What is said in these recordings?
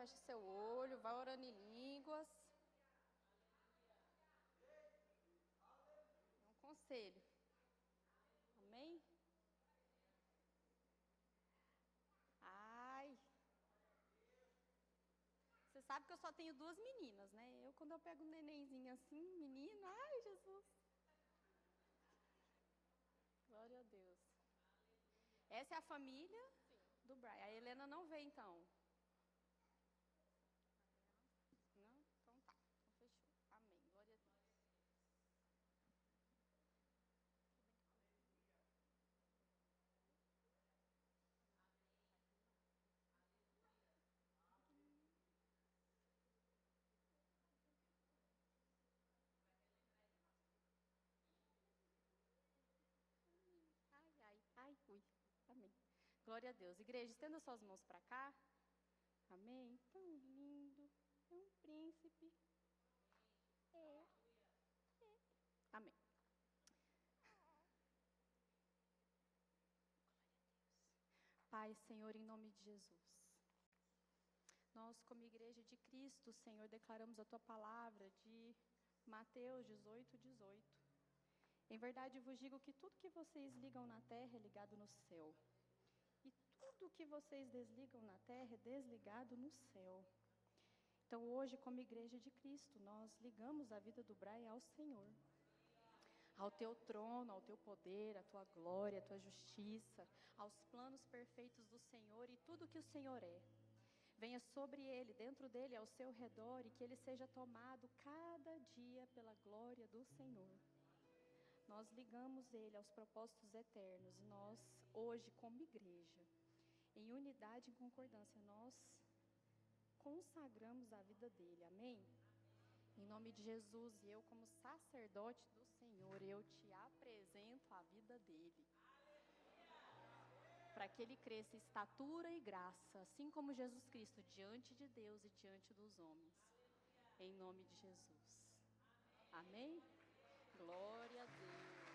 fecha seu olho, vai orando em línguas. É um conselho. Amém? Ai. Você sabe que eu só tenho 2 meninas, né? Quando eu pego um nenenzinho assim, menino, ai, Jesus. Glória a Deus. Essa é a família do Brian. A Helena não veio, então. Não? Então tá. Então fechou. Amém. Glória a Deus. Ai, ai, ai, ui. Amém. Glória a Deus. Igreja, estenda suas mãos para cá. Amém. Tão lindo. É um príncipe. É. Amém. Glória a Deus. Pai, Senhor, em nome de Jesus. Nós, como igreja de Cristo, Senhor, declaramos a Tua palavra de Mateus 18:18. Em verdade vos digo que tudo que vocês ligam na terra é ligado no céu. E tudo que vocês desligam na terra é desligado no céu. Então hoje, como igreja de Cristo, nós ligamos a vida do Brian ao Senhor. Ao Teu trono, ao Teu poder, à Tua glória, à Tua justiça, aos planos perfeitos do Senhor e tudo que o Senhor é. Venha sobre ele, dentro dele, ao seu redor, e que ele seja tomado cada dia pela glória do Senhor. Nós ligamos ele aos propósitos eternos, e nós, hoje, como igreja, em unidade e concordância, nós consagramos a vida dele, amém? Em nome de Jesus, e eu como sacerdote do Senhor, eu te apresento a vida dele. Para que ele cresça em estatura e graça, assim como Jesus Cristo, diante de Deus e diante dos homens. Em nome de Jesus. Amém? Glória a Deus.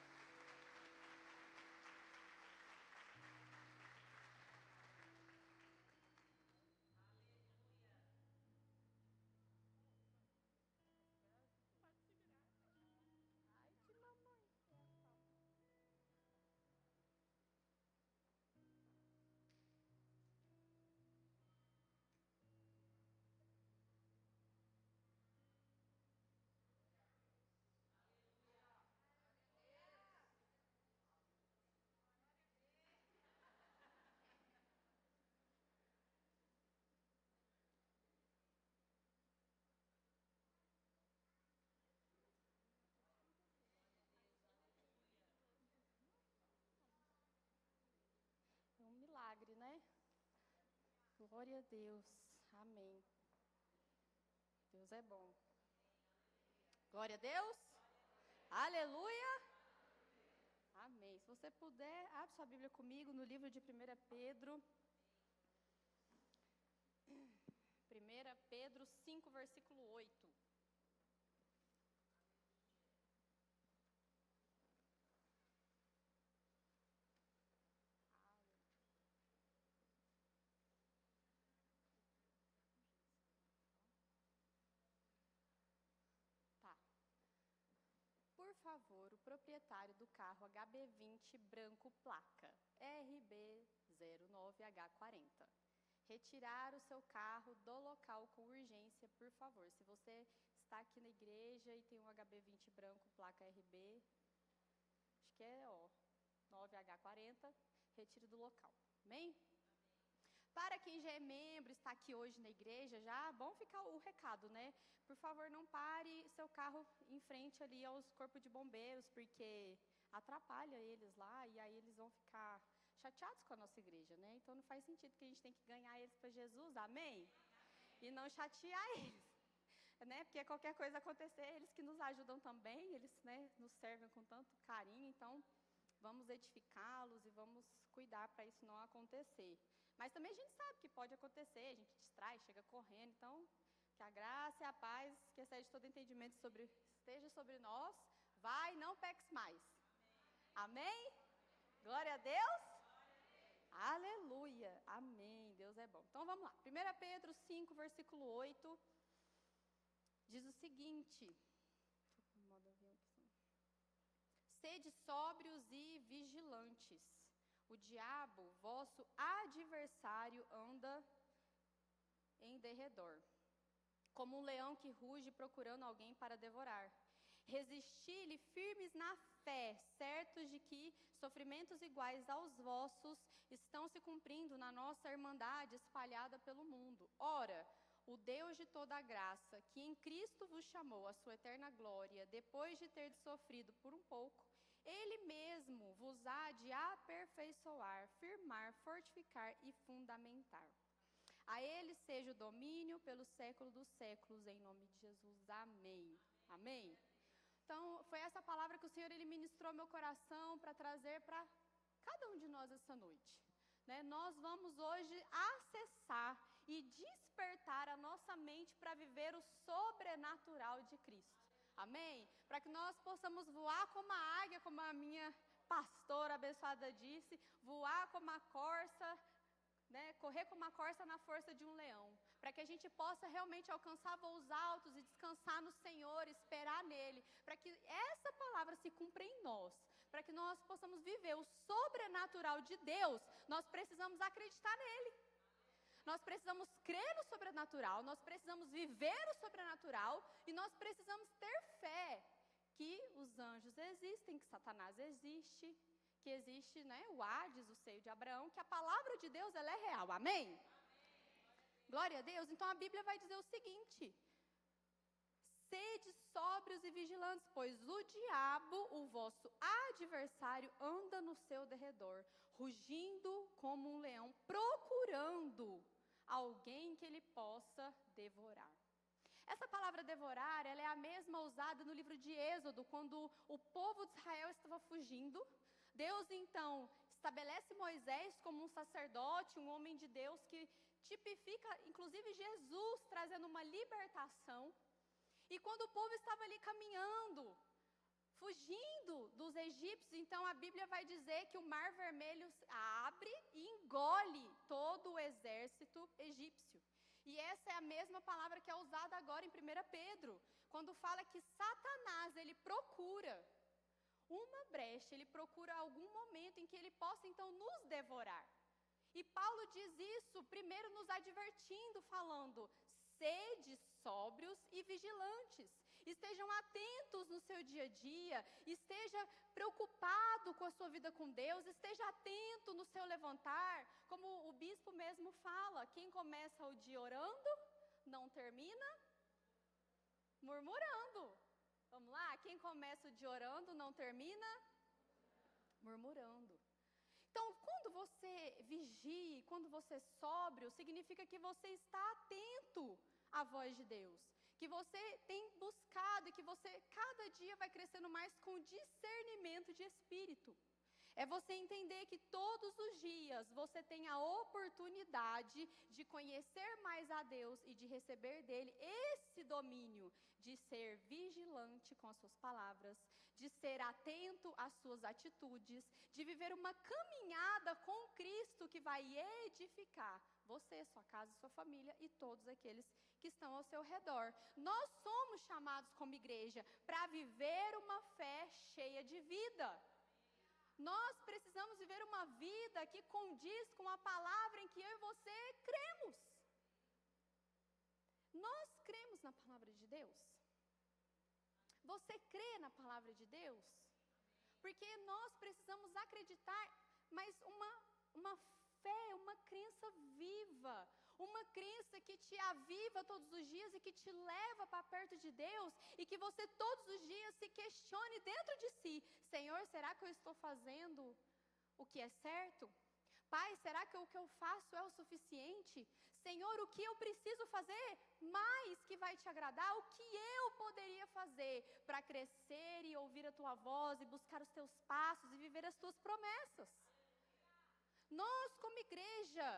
Ai, de mamãe. É um milagre, né? Glória a Deus. Amém. Deus é bom. Glória a Deus. Aleluia. Amém. Se você puder, abre sua Bíblia comigo no livro de 1 Pedro. 1 Pedro 5, versículo 8. Tá. Por favor, o proprietário do carro HB20 branco placa RB09H40. Retirar o seu carro do local com urgência, por favor. Se você está aqui na igreja e tem um HB20 branco placa RB, acho que é 9H40, retire do local. Amém? Para quem já é membro, está aqui hoje na igreja, já, bom ficar o recado, né? Por favor, não pare seu carro em frente ali aos corpos de bombeiros, porque atrapalha eles lá e aí eles vão ficar chateados com a nossa igreja, né? Então não faz sentido que a gente tem que ganhar eles para Jesus, amém? E não chatear eles, né? Porque qualquer coisa acontecer, eles que nos ajudam também, eles, né, nos servem com tanto carinho, então vamos edificá-los e vamos cuidar para isso não acontecer. Mas também a gente sabe que pode acontecer, a gente distrai, chega correndo. Então, que a graça e a paz, que excede todo entendimento, esteja sobre nós. Vai, não peques mais. Amém? Amém? Glória a Deus. Aleluia. Amém. Deus é bom. Então, vamos lá. 1 Pedro 5, versículo 8, diz o seguinte. Deixa eu pôr no modo avião aqui. Sede sóbrios e vigilantes. O diabo, vosso adversário, anda em derredor, como um leão que ruge procurando alguém para devorar. Resisti-lhe firmes na fé, certos de que sofrimentos iguais aos vossos estão se cumprindo na nossa irmandade espalhada pelo mundo. Ora, o Deus de toda a graça, que em Cristo vos chamou à sua eterna glória, depois de ter sofrido por um pouco, Ele mesmo vos há de aperfeiçoar, firmar, fortificar e fundamentar. A Ele seja o domínio pelo século dos séculos, em nome de Jesus. Amém. Amém? Então, foi essa palavra que o Senhor ele ministrou meu coração para trazer para cada um de nós essa noite. Né? Nós vamos hoje acessar e despertar a nossa mente para viver o sobrenatural de Cristo. Amém? Para que nós possamos voar como a águia, como a minha pastora abençoada disse, voar como a corça, né, correr como uma corça na força de um leão, para que a gente possa realmente alcançar voos altos e descansar no Senhor, esperar nele, para que essa palavra se cumpra em nós, para que nós possamos viver o sobrenatural de Deus. Nós precisamos acreditar nele, nós precisamos crer no sobrenatural, nós precisamos viver o sobrenatural e nós precisamos ter fé que os anjos existem, que Satanás existe, que existe, né, o Hades, o seio de Abraão, que a palavra de Deus ela é real, amém? Amém. Glória a Deus. Então a Bíblia vai dizer o seguinte: sede sóbrios e vigilantes, pois o diabo, o vosso adversário, anda no seu derredor, rugindo como um leão, procurando alguém que ele possa devorar. Essa palavra devorar, ela é a mesma usada no livro de Êxodo, quando o povo de Israel estava fugindo. Deus, então, estabelece Moisés como um sacerdote, um homem de Deus, que tipifica, inclusive, Jesus, trazendo uma libertação. E quando o povo estava ali caminhando, fugindo dos egípcios, então a Bíblia vai dizer que o Mar Vermelho abre e engole todo o exército egípcio. E essa é a mesma palavra que é usada agora em 1 Pedro, quando fala que Satanás, ele procura uma brecha, ele procura algum momento em que ele possa então nos devorar. E Paulo diz isso primeiro nos advertindo, falando: sede sóbrios e vigilantes, estejam atentos no seu dia a dia, esteja preocupado com a sua vida com Deus, esteja atento no seu levantar, como o bispo mesmo fala: quem começa o dia orando, não termina murmurando. Vamos lá? Quem começa o dia orando, não termina murmurando. Então, quando você vigia, quando você é sóbrio, significa que você está atento à voz de Deus, que você tem buscado e que você cada dia vai crescendo mais com discernimento de espírito. É você entender que todos os dias você tem a oportunidade de conhecer mais a Deus e de receber dele esse domínio de ser vigilante com as suas palavras, de ser atento às suas atitudes, de viver uma caminhada com Cristo que vai edificar você, sua casa, sua família e todos aqueles que estão ao seu redor. Nós somos chamados como igreja para viver uma fé cheia de vida. Nós precisamos viver uma vida que condiz com a palavra em que eu e você cremos. Nós cremos na palavra de Deus? Você crê na palavra de Deus? Porque nós precisamos acreditar, mas uma fé, uma crença viva, uma crença que te aviva todos os dias e que te leva para perto de Deus e que você todos os dias se questione dentro de si: Senhor, será que eu estou fazendo o que é certo? Pai, será que o que eu faço é o suficiente? Senhor, o que eu preciso fazer mais que vai te agradar? O que eu poderia fazer para crescer e ouvir a tua voz e buscar os teus passos e viver as tuas promessas? Nós, como igreja,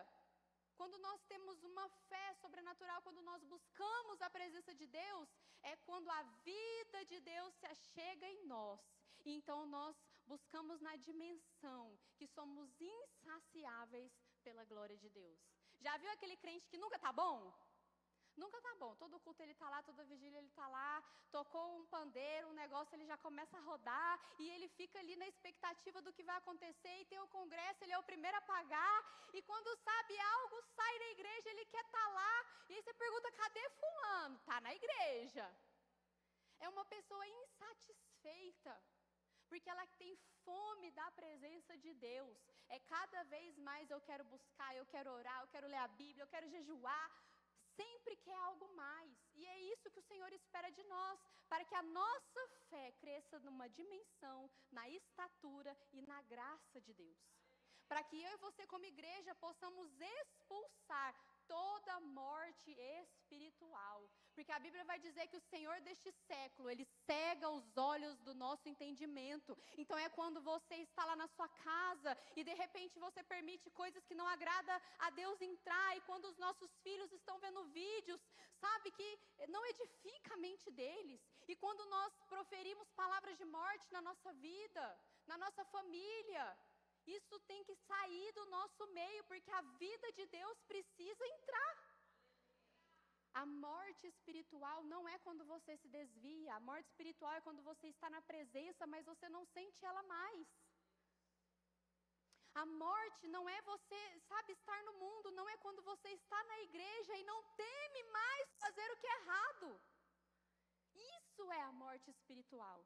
quando nós temos uma fé sobrenatural, quando nós buscamos a presença de Deus, é quando a vida de Deus se achega em nós. E então nós buscamos na dimensão que somos insaciáveis pela glória de Deus. Já viu aquele crente que nunca tá bom? Nunca tá bom. Todo culto ele tá lá, toda vigília ele tá lá, tocou um pandeiro, um negócio, ele já começa a rodar e ele fica ali na expectativa do que vai acontecer e tem o congresso, ele é o primeiro a pagar e quando sabe algo, sai da igreja, ele quer estar lá e aí você pergunta, cadê fulano? Tá na igreja. É uma pessoa insatisfeita, porque ela tem fome da presença de Deus. É cada vez mais eu quero buscar, eu quero orar, eu quero ler a Bíblia, eu quero jejuar. Sempre quer algo mais. E é isso que o Senhor espera de nós, para que a nossa fé cresça numa dimensão, na estatura e na graça de Deus. Para que eu e você como igreja possamos expulsar toda morte espiritual. Porque a Bíblia vai dizer que o Senhor deste século, Ele cega os olhos do nosso entendimento. Então é quando você está lá na sua casa e de repente você permite coisas que não agradam a Deus entrar. E quando os nossos filhos estão vendo vídeos, sabe, que não edifica a mente deles. E quando nós proferimos palavras de morte na nossa vida, na nossa família, isso tem que sair do nosso meio, porque a vida de Deus precisa entrar. A morte espiritual não é quando você se desvia. A morte espiritual é quando você está na presença, mas você não sente ela mais. A morte não é você, sabe, estar no mundo. Não é quando você está na igreja e não teme mais fazer o que é errado. Isso é a morte espiritual.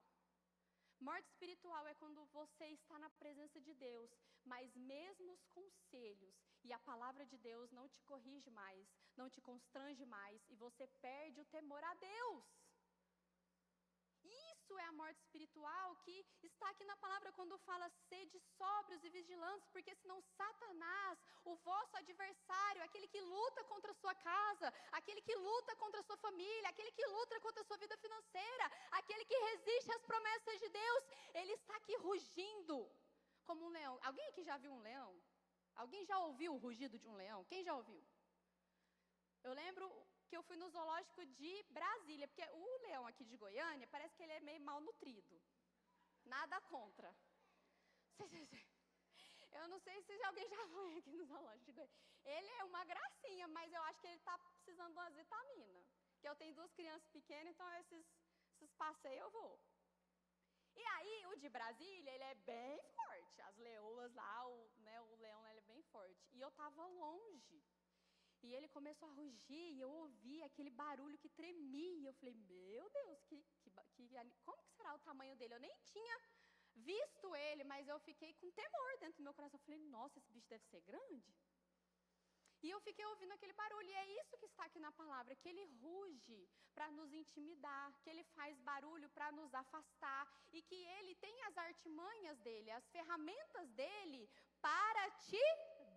Morte espiritual é quando você está na presença de Deus, mas mesmo os conselhos e a palavra de Deus não te corrige mais, não te constrange mais e você perde o temor a Deus. Isso é a morte espiritual que está aqui na palavra quando fala sede sóbrios e vigilantes, porque senão Satanás, o vosso adversário, aquele que luta contra a sua casa, aquele que luta contra a sua família, aquele que luta contra a sua vida financeira, aquele que resiste às promessas de Deus, ele está aqui rugindo como um leão. Alguém aqui já viu um leão? Alguém já ouviu o rugido de um leão? Quem já ouviu? Eu lembro que eu fui no zoológico de Brasília, porque o leão aqui de Goiânia, parece que ele é meio mal nutrido. Nada contra. Eu não sei se alguém já foi aqui no zoológico de Goiânia. Ele é uma gracinha, mas eu acho que ele está precisando de umas vitaminas. Porque eu tenho 2 crianças pequenas, então esses passeios eu vou. E aí, o de Brasília, ele é bem forte. As leoas lá, o leão ele é bem forte. E eu estava longe. E ele começou a rugir e eu ouvi aquele barulho que tremia. Eu falei, meu Deus, como que será o tamanho dele? Eu nem tinha visto ele, mas eu fiquei com temor dentro do meu coração. Eu falei, nossa, esse bicho deve ser grande. E eu fiquei ouvindo aquele barulho, e é isso que está aqui na palavra, que ele ruge para nos intimidar, que ele faz barulho para nos afastar, e que ele tem as artimanhas dele, as ferramentas dele para te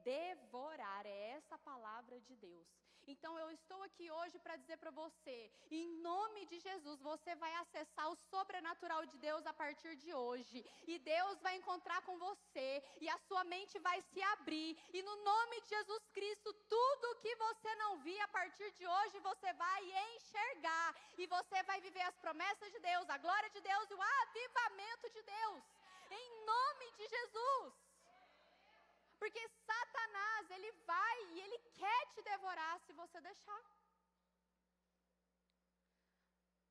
devorar. É essa a palavra de Deus. Então eu estou aqui hoje para dizer para você, em nome de Jesus, você vai acessar o sobrenatural de Deus a partir de hoje, e Deus vai encontrar com você, e a sua mente vai se abrir, e no nome de Jesus Cristo, tudo que você não via a partir de hoje, você vai enxergar, e você vai viver as promessas de Deus, a glória de Deus e o avivamento de Deus, em nome de Jesus. Porque Satanás, ele vai e ele quer te devorar se você deixar.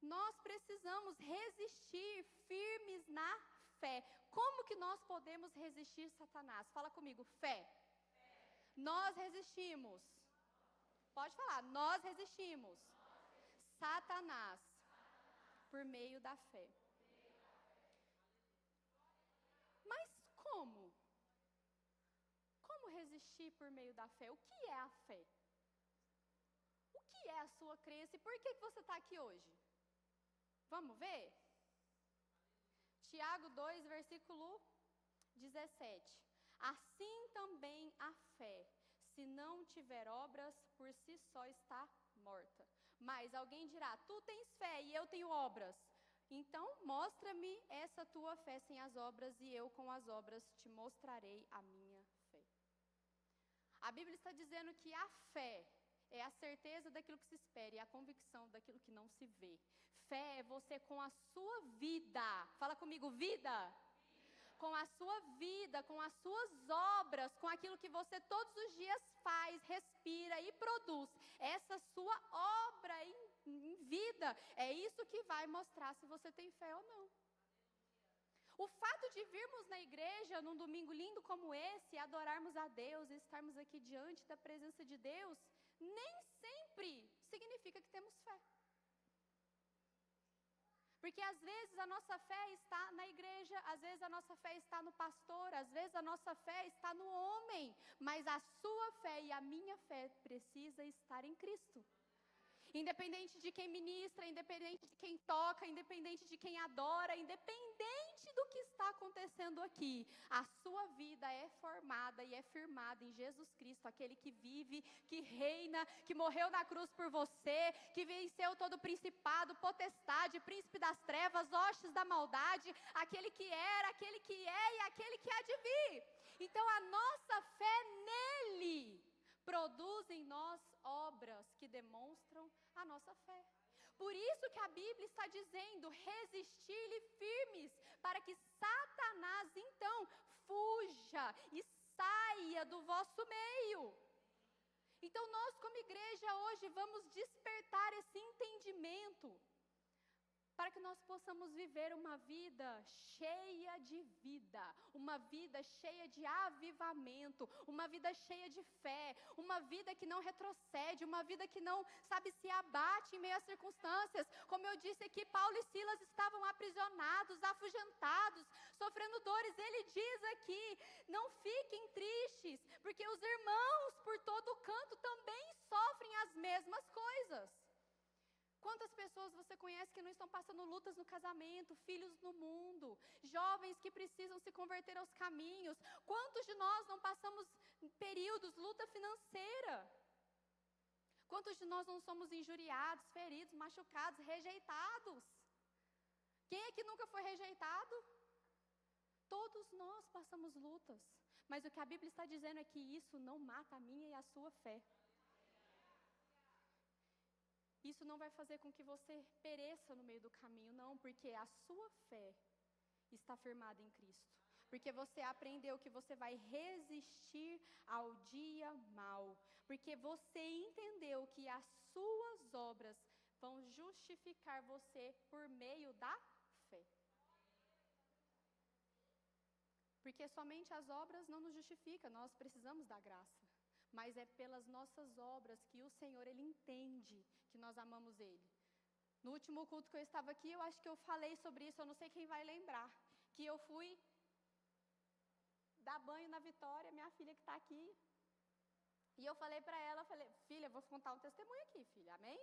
Nós precisamos resistir firmes na fé. Como que nós podemos resistir Satanás? Fala comigo, fé. Nós resistimos. Pode falar, nós resistimos. Satanás. Por meio da fé. Mas como? Como resistir por meio da fé? O que é a fé? O que é a sua crença? E por que você está aqui hoje? Vamos ver? Tiago 2, versículo 17. Assim também a fé, se não tiver obras, por si só está morta. Mas alguém dirá, tu tens fé e eu tenho obras. Então mostra-me essa tua fé sem as obras, e eu com as obras te mostrarei a minha fé. A Bíblia está dizendo que a fé é a certeza daquilo que se espera e a convicção daquilo que não se vê. Fé é você com a sua vida. Fala comigo, vida. com a sua vida, com as suas obras, com aquilo que você todos os dias faz, respira e produz, essa sua obra em vida, é isso que vai mostrar se você tem fé ou não. O fato de virmos na igreja num domingo lindo como esse, adorarmos a Deus, estarmos aqui diante da presença de Deus, nem sempre significa que temos fé. Porque às vezes a nossa fé está na igreja, às vezes a nossa fé está no pastor, às vezes a nossa fé está no homem, mas a sua fé e a minha fé precisa estar em Cristo. Independente de quem ministra, independente de quem toca, independente de quem adora, independente do que está acontecendo aqui, a sua vida é formada e é firmada em Jesus Cristo, aquele que vive, que reina, que morreu na cruz por você, que venceu todo principado, potestade, príncipe das trevas, hostes da maldade, aquele que era, aquele que é e aquele que há de vir. Então a nossa fé nele produz em nós obras que demonstram a nossa fé. Por isso que a Bíblia está dizendo, resistir-lhe firmes, para que Satanás então fuja e saia do vosso meio. Então nós como igreja hoje vamos despertar esse entendimento, para que nós possamos viver uma vida cheia de vida, uma vida cheia de avivamento, uma vida cheia de fé, uma vida que não retrocede, uma vida que não, se abate em meio às circunstâncias. Como eu disse aqui, Paulo e Silas estavam aprisionados, afugentados, sofrendo dores. Ele diz aqui, não fiquem tristes, porque os irmãos por todo canto também sofrem as mesmas coisas. Quantas pessoas você conhece que não estão passando lutas no casamento, filhos no mundo, jovens que precisam se converter aos caminhos? Quantos de nós não passamos períodos, luta financeira? Quantos de nós não somos injuriados, feridos, machucados, rejeitados? Quem é que nunca foi rejeitado? Todos nós passamos lutas, mas o que a Bíblia está dizendo é que isso não mata a minha e a sua fé. Isso não vai fazer com que você pereça no meio do caminho, não, porque a sua fé está firmada em Cristo. Porque você aprendeu que você vai resistir ao dia mau. Porque você entendeu que as suas obras vão justificar você por meio da fé. Porque somente as obras não nos justificam, nós precisamos da graça. Mas é pelas nossas obras que o Senhor, Ele entende que nós amamos Ele. No último culto que eu estava aqui, eu acho que eu falei sobre isso, eu não sei quem vai lembrar. Que eu fui dar banho na Vitória, minha filha que está aqui. E eu falei para ela, filha, eu vou contar um testemunho aqui, filha, amém?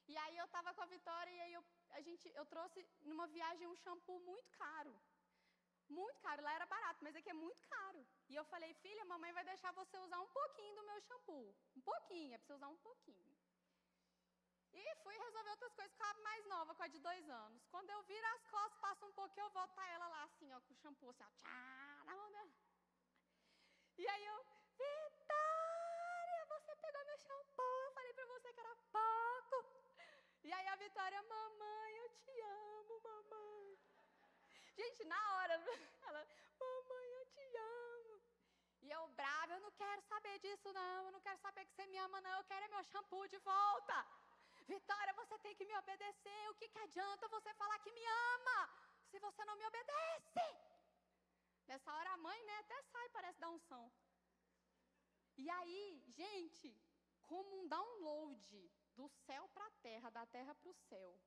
E aí eu estava com a Vitória e aí eu trouxe numa viagem um shampoo muito caro. Muito caro, lá era barato, mas aqui é muito caro. E eu falei, filha, mamãe vai deixar você usar um pouquinho do meu shampoo. Um pouquinho, é para você usar um pouquinho. E fui resolver outras coisas com a mais nova, com a de 2 anos. Quando eu viro as costas, passa um pouquinho, eu volto ela lá assim, ó, com o shampoo assim, ó, tchá, na mão dela. E aí eu, Vitória, você pegou meu shampoo, eu falei para você que era pouco. E aí a Vitória, mamãe, eu te amo, mamãe. Gente, na hora, ela, mamãe, eu te amo. E eu brava, eu não quero saber disso não, eu não quero saber que você me ama não, eu quero é meu shampoo de volta. Vitória, você tem que me obedecer, o que adianta você falar que me ama, se você não me obedece? Nessa hora a mãe, né, até sai, parece dar unção. E aí, gente, como um download do céu para a terra, da terra para o céu,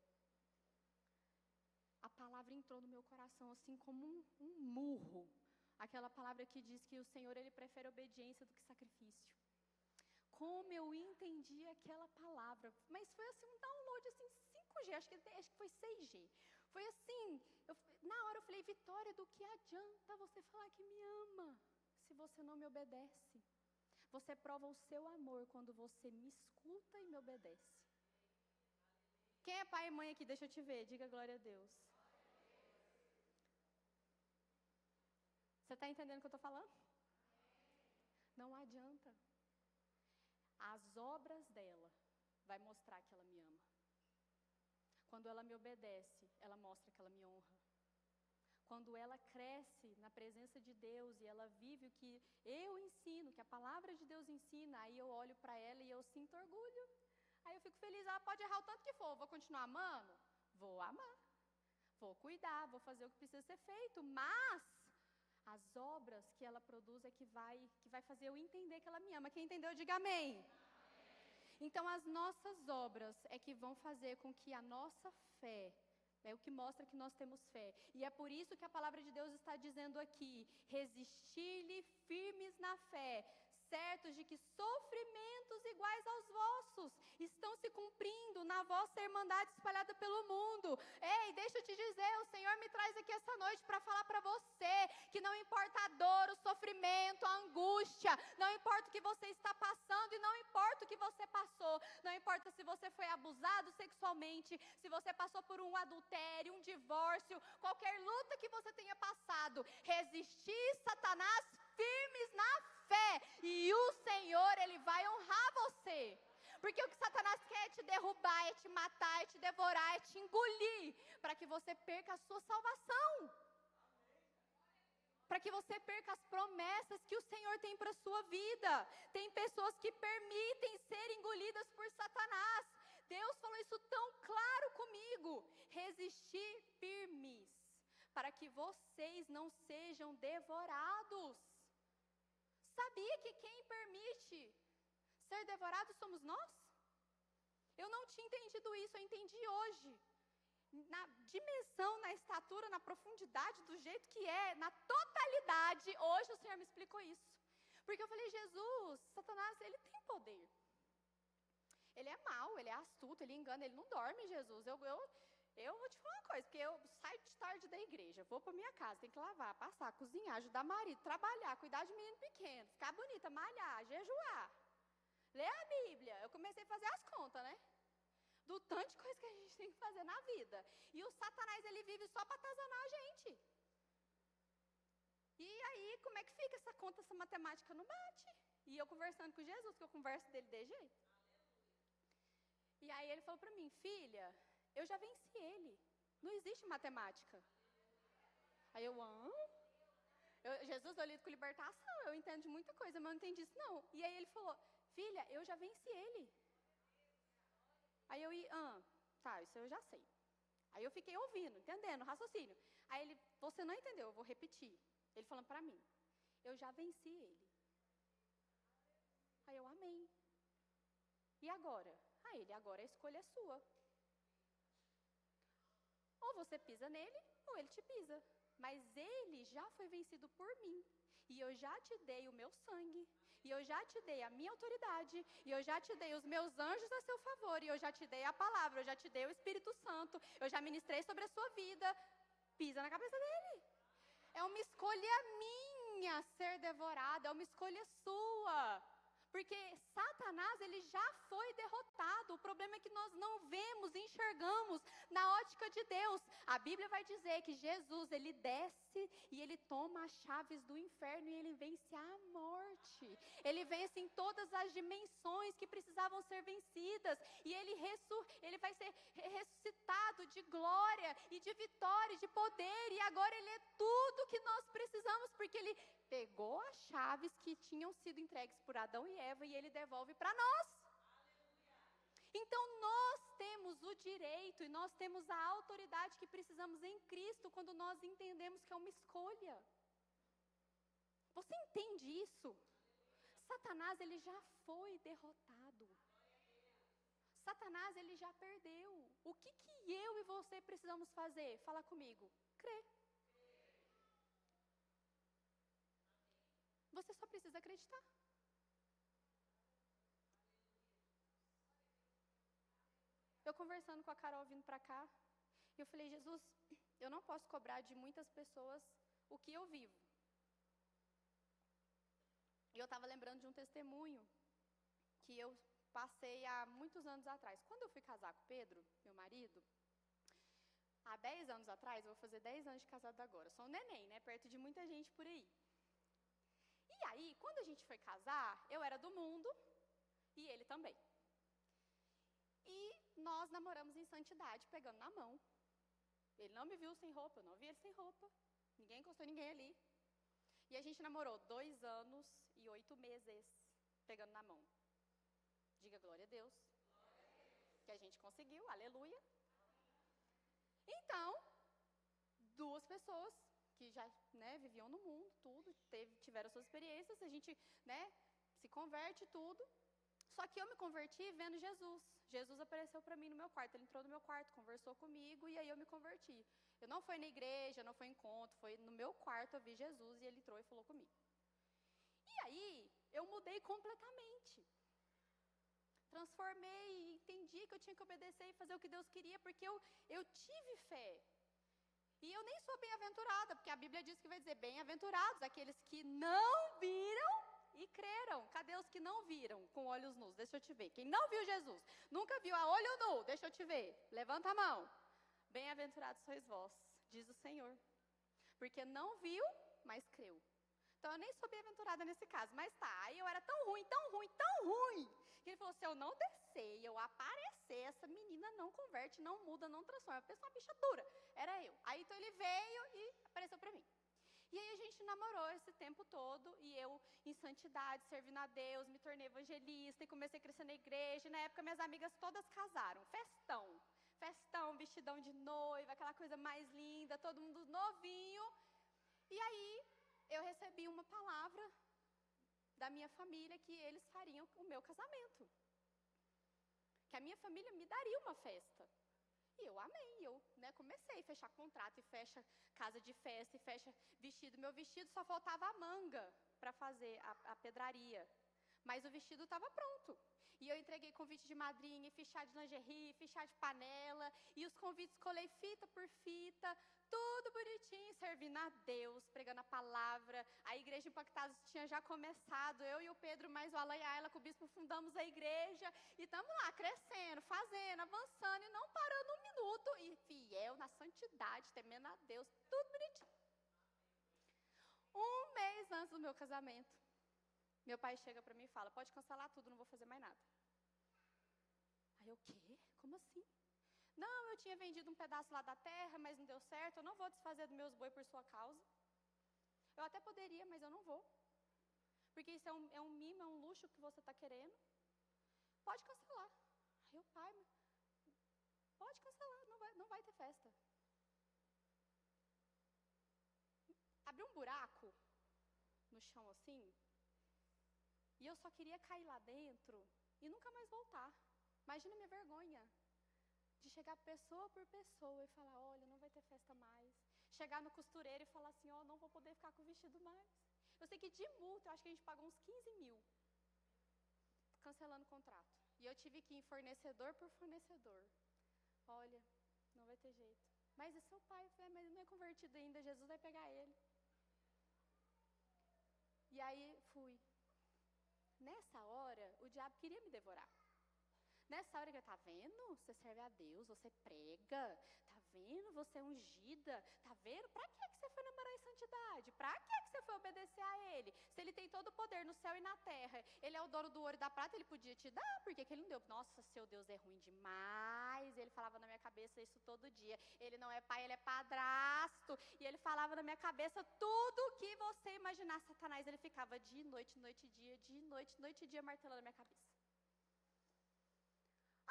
a palavra entrou no meu coração assim como um murro. Aquela palavra que diz que o Senhor, Ele prefere obediência do que sacrifício. Como eu entendi aquela palavra. Mas foi assim um download, assim, 5G, acho que foi 6G. Foi assim, na hora eu falei, Vitória, do que adianta você falar que me ama, se você não me obedece? Você prova o seu amor quando você me escuta e me obedece. Quem é pai e mãe aqui? Deixa eu te ver, diga glória a Deus. Você está entendendo o que eu estou falando? Não adianta. As obras dela vai mostrar que ela me ama. Quando ela me obedece, ela mostra que ela me honra. quando ela cresce na presença de Deus e ela vive o que eu ensino, que a palavra de Deus ensina, aí eu olho para ela e eu sinto orgulho. Aí eu fico feliz, ela pode errar o tanto que for, vou continuar amando? Vou amar. Vou cuidar, vou fazer o que precisa ser feito, mas as obras que ela produz é que vai fazer eu entender que ela me ama. Quem entendeu, diga amém. Então, as nossas obras é que vão fazer com que a nossa fé, é o que mostra que nós temos fé. E é por isso que a palavra de Deus está dizendo aqui: resistir-lhe firmes na fé, certos de que sofrimentos iguais aos vossos estão se cumprindo na vossa irmandade espalhada pelo mundo. Ei, deixa eu te dizer, o Senhor me traz aqui essa noite para falar para você que não importa a dor, o sofrimento, a angústia, não importa o que você está passando e não importa o que você passou, não importa se você foi abusado sexualmente, se você passou por um adultério, um divórcio, qualquer luta que você tenha passado, resistir Satanás firmes na fé, e o Senhor, Ele vai honrar você, porque o que Satanás quer é te derrubar, é te matar, é te devorar, é te engolir, para que você perca a sua salvação, para que você perca as promessas que o Senhor tem para a sua vida. Tem pessoas que permitem ser engolidas por Satanás. Deus falou isso tão claro comigo: resistir firmes, para que vocês não sejam devorados. Sabia que quem permite ser devorado somos nós? Eu não tinha entendido isso, eu entendi hoje. Na dimensão, na estatura, na profundidade, do jeito que é, na totalidade, hoje o Senhor me explicou isso. Porque eu falei, Jesus, Satanás, ele tem poder. Ele é mau, ele é astuto, ele engana, ele não dorme, Jesus. Eu vou te falar uma coisa, porque eu saio de tarde da igreja, vou para minha casa, tenho que lavar, passar, cozinhar, ajudar marido, trabalhar, cuidar de menino pequeno, ficar bonita, malhar, jejuar, ler a Bíblia. Eu comecei a fazer as contas, né? Do tanto de coisa que a gente tem que fazer na vida. E o Satanás, ele vive só para atazanar a gente. E aí, como é que fica essa conta, essa matemática não bate? E eu conversando com Jesus, que eu converso dele de jeito. E aí ele falou para mim, filha, eu já venci ele. Não existe matemática. Aí eu, Jesus, eu lido com libertação, eu entendo de muita coisa, mas eu não entendi isso não. E aí ele falou, filha, eu já venci ele. Aí eu tá, isso eu já sei. Aí eu fiquei ouvindo, entendendo, raciocínio. Aí ele, você não entendeu, eu vou repetir. Ele falando para mim, eu já venci ele. Aí eu, amém. E agora? Aí ele, agora a escolha é sua. Ou você pisa nele, ou ele te pisa. Mas ele já foi vencido por mim. E eu já te dei o meu sangue. E eu já te dei a minha autoridade. E eu já te dei os meus anjos a seu favor. E eu já te dei a palavra. Eu já te dei o Espírito Santo. Eu já ministrei sobre a sua vida. Pisa na cabeça dele. É uma escolha minha ser devorado. É uma escolha sua. Porque Satanás, ele já foi derrotado. O problema é que nós não vemos, enxergamos na ótica de Deus. A Bíblia vai dizer que Jesus, ele desce e ele toma as chaves do inferno e ele vence a morte. Ele vence em todas as dimensões que precisavam ser vencidas. E ele vai ser ressuscitado de glória e de vitória, de poder. E agora ele é tudo que nós precisamos, porque ele pegou as chaves que tinham sido entregues por Adão e Eva e ele devolve para nós. Então nós temos o direito e nós temos a autoridade que precisamos em Cristo quando nós entendemos que é uma escolha. Você entende isso? Satanás, ele já foi derrotado. Satanás, ele já perdeu. O que eu e você precisamos fazer? Fala comigo. Crer. Você só precisa acreditar. Eu conversando com a Carol vindo para cá, eu falei, Jesus, eu não posso cobrar de muitas pessoas o que eu vivo. E eu estava lembrando de um testemunho que eu passei há muitos anos atrás. Quando eu fui casar com o Pedro, meu marido, há 10 anos atrás, eu vou fazer 10 anos de casado agora. Sou um neném, né? Perto de muita gente por aí. E aí, quando a gente foi casar, eu era do mundo e ele também. E nós namoramos em santidade, pegando na mão. Ele não me viu sem roupa, eu não vi ele sem roupa. Ninguém encostou em ninguém ali. E a gente namorou 2 anos e 8 meses, pegando na mão. Diga glória a Deus. Que a gente conseguiu, aleluia. Então, 2 pessoas que já, viviam no mundo, tudo, tiveram suas experiências, a gente, se converte tudo. Só que eu me converti vendo Jesus. Jesus apareceu para mim no meu quarto, ele entrou no meu quarto, conversou comigo e aí eu me converti. Eu não fui na igreja, não foi em encontro, foi no meu quarto, eu vi Jesus e ele entrou e falou comigo. E aí, eu mudei completamente. Transformei e entendi que eu tinha que obedecer e fazer o que Deus queria, porque eu tive fé. E eu nem sou bem-aventurada, porque a Bíblia diz que vai dizer bem-aventurados aqueles que não viram e creram. Cadê os que não viram com olhos nus? Deixa eu te ver. Quem não viu Jesus, nunca viu a olho nu, deixa eu te ver. Levanta a mão. Bem-aventurados sois vós, diz o Senhor. Porque não viu, mas creu. Então eu nem sou bem-aventurada nesse caso, mas tá. Aí eu era tão ruim, que ele falou, se eu não descer e eu aparecer, essa menina não converte, não muda, não transforma. A pessoa é uma bicha dura. Era eu. Aí então ele veio e apareceu pra mim. E aí a gente namorou esse tempo todo, e eu, em santidade, servindo a Deus, me tornei evangelista, e comecei a crescer na igreja, e na época minhas amigas todas casaram, festão, vestidão de noiva, aquela coisa mais linda, todo mundo novinho, e aí eu recebi uma palavra da minha família, que eles fariam o meu casamento, que a minha família me daria uma festa. E eu amei, comecei a fechar contrato, e fecha casa de festa, e fecha vestido. Meu vestido só faltava a manga para fazer a pedraria. Mas o vestido estava pronto. E eu entreguei convite de madrinha, fiz chá de lingerie, fiz chá de panela. E os convites colei fita por fita, tudo bonitinho, servindo a Deus, pregando a palavra. A igreja Impactados tinha já começado. Eu e o Pedro, mais o Alan e a Ayla, com o bispo, fundamos a igreja. E estamos lá, crescendo, fazendo, avançando. E não parando um minuto. E fiel na santidade, temendo a Deus, tudo bonitinho. 1 mês antes do meu casamento, meu pai chega para mim e fala, pode cancelar tudo, não vou fazer mais nada. Aí eu, o quê? Como assim? Não, eu tinha vendido um pedaço lá da terra, mas não deu certo, eu não vou desfazer dos meus boi por sua causa. Eu até poderia, mas eu não vou. Porque isso é um mimo, é um luxo que você está querendo. Pode cancelar. Aí o pai, pode cancelar, não vai ter festa. Abriu um buraco no chão assim, e eu só queria cair lá dentro e nunca mais voltar. Imagina a minha vergonha de chegar pessoa por pessoa e falar, olha, não vai ter festa mais. Chegar no costureiro e falar assim, ó, não vou poder ficar com o vestido mais. Eu sei que de multa, eu acho que a gente pagou uns 15 mil, cancelando o contrato. E eu tive que ir fornecedor por fornecedor. Olha, não vai ter jeito. Mas é seu pai, mas ele não é convertido ainda, Jesus vai pegar ele. E aí fui. Nessa hora, o diabo queria me devorar. Nessa hora que tá vendo? Você serve a Deus, você prega, tá vendo? Você é ungida, tá vendo? Pra que você foi namorar em santidade? Pra que você foi obedecer a Ele? Se Ele tem todo o poder no céu e na terra, Ele é o dono do ouro e da prata, Ele podia te dar, por que Ele não deu? Nossa, seu Deus é ruim demais. Ele falava na minha cabeça isso todo dia. Ele não é pai, Ele é padrasto. E Ele falava na minha cabeça tudo que você imaginar. Satanás, ele ficava dia, noite e dia, dia, noite e dia, martelando na minha cabeça.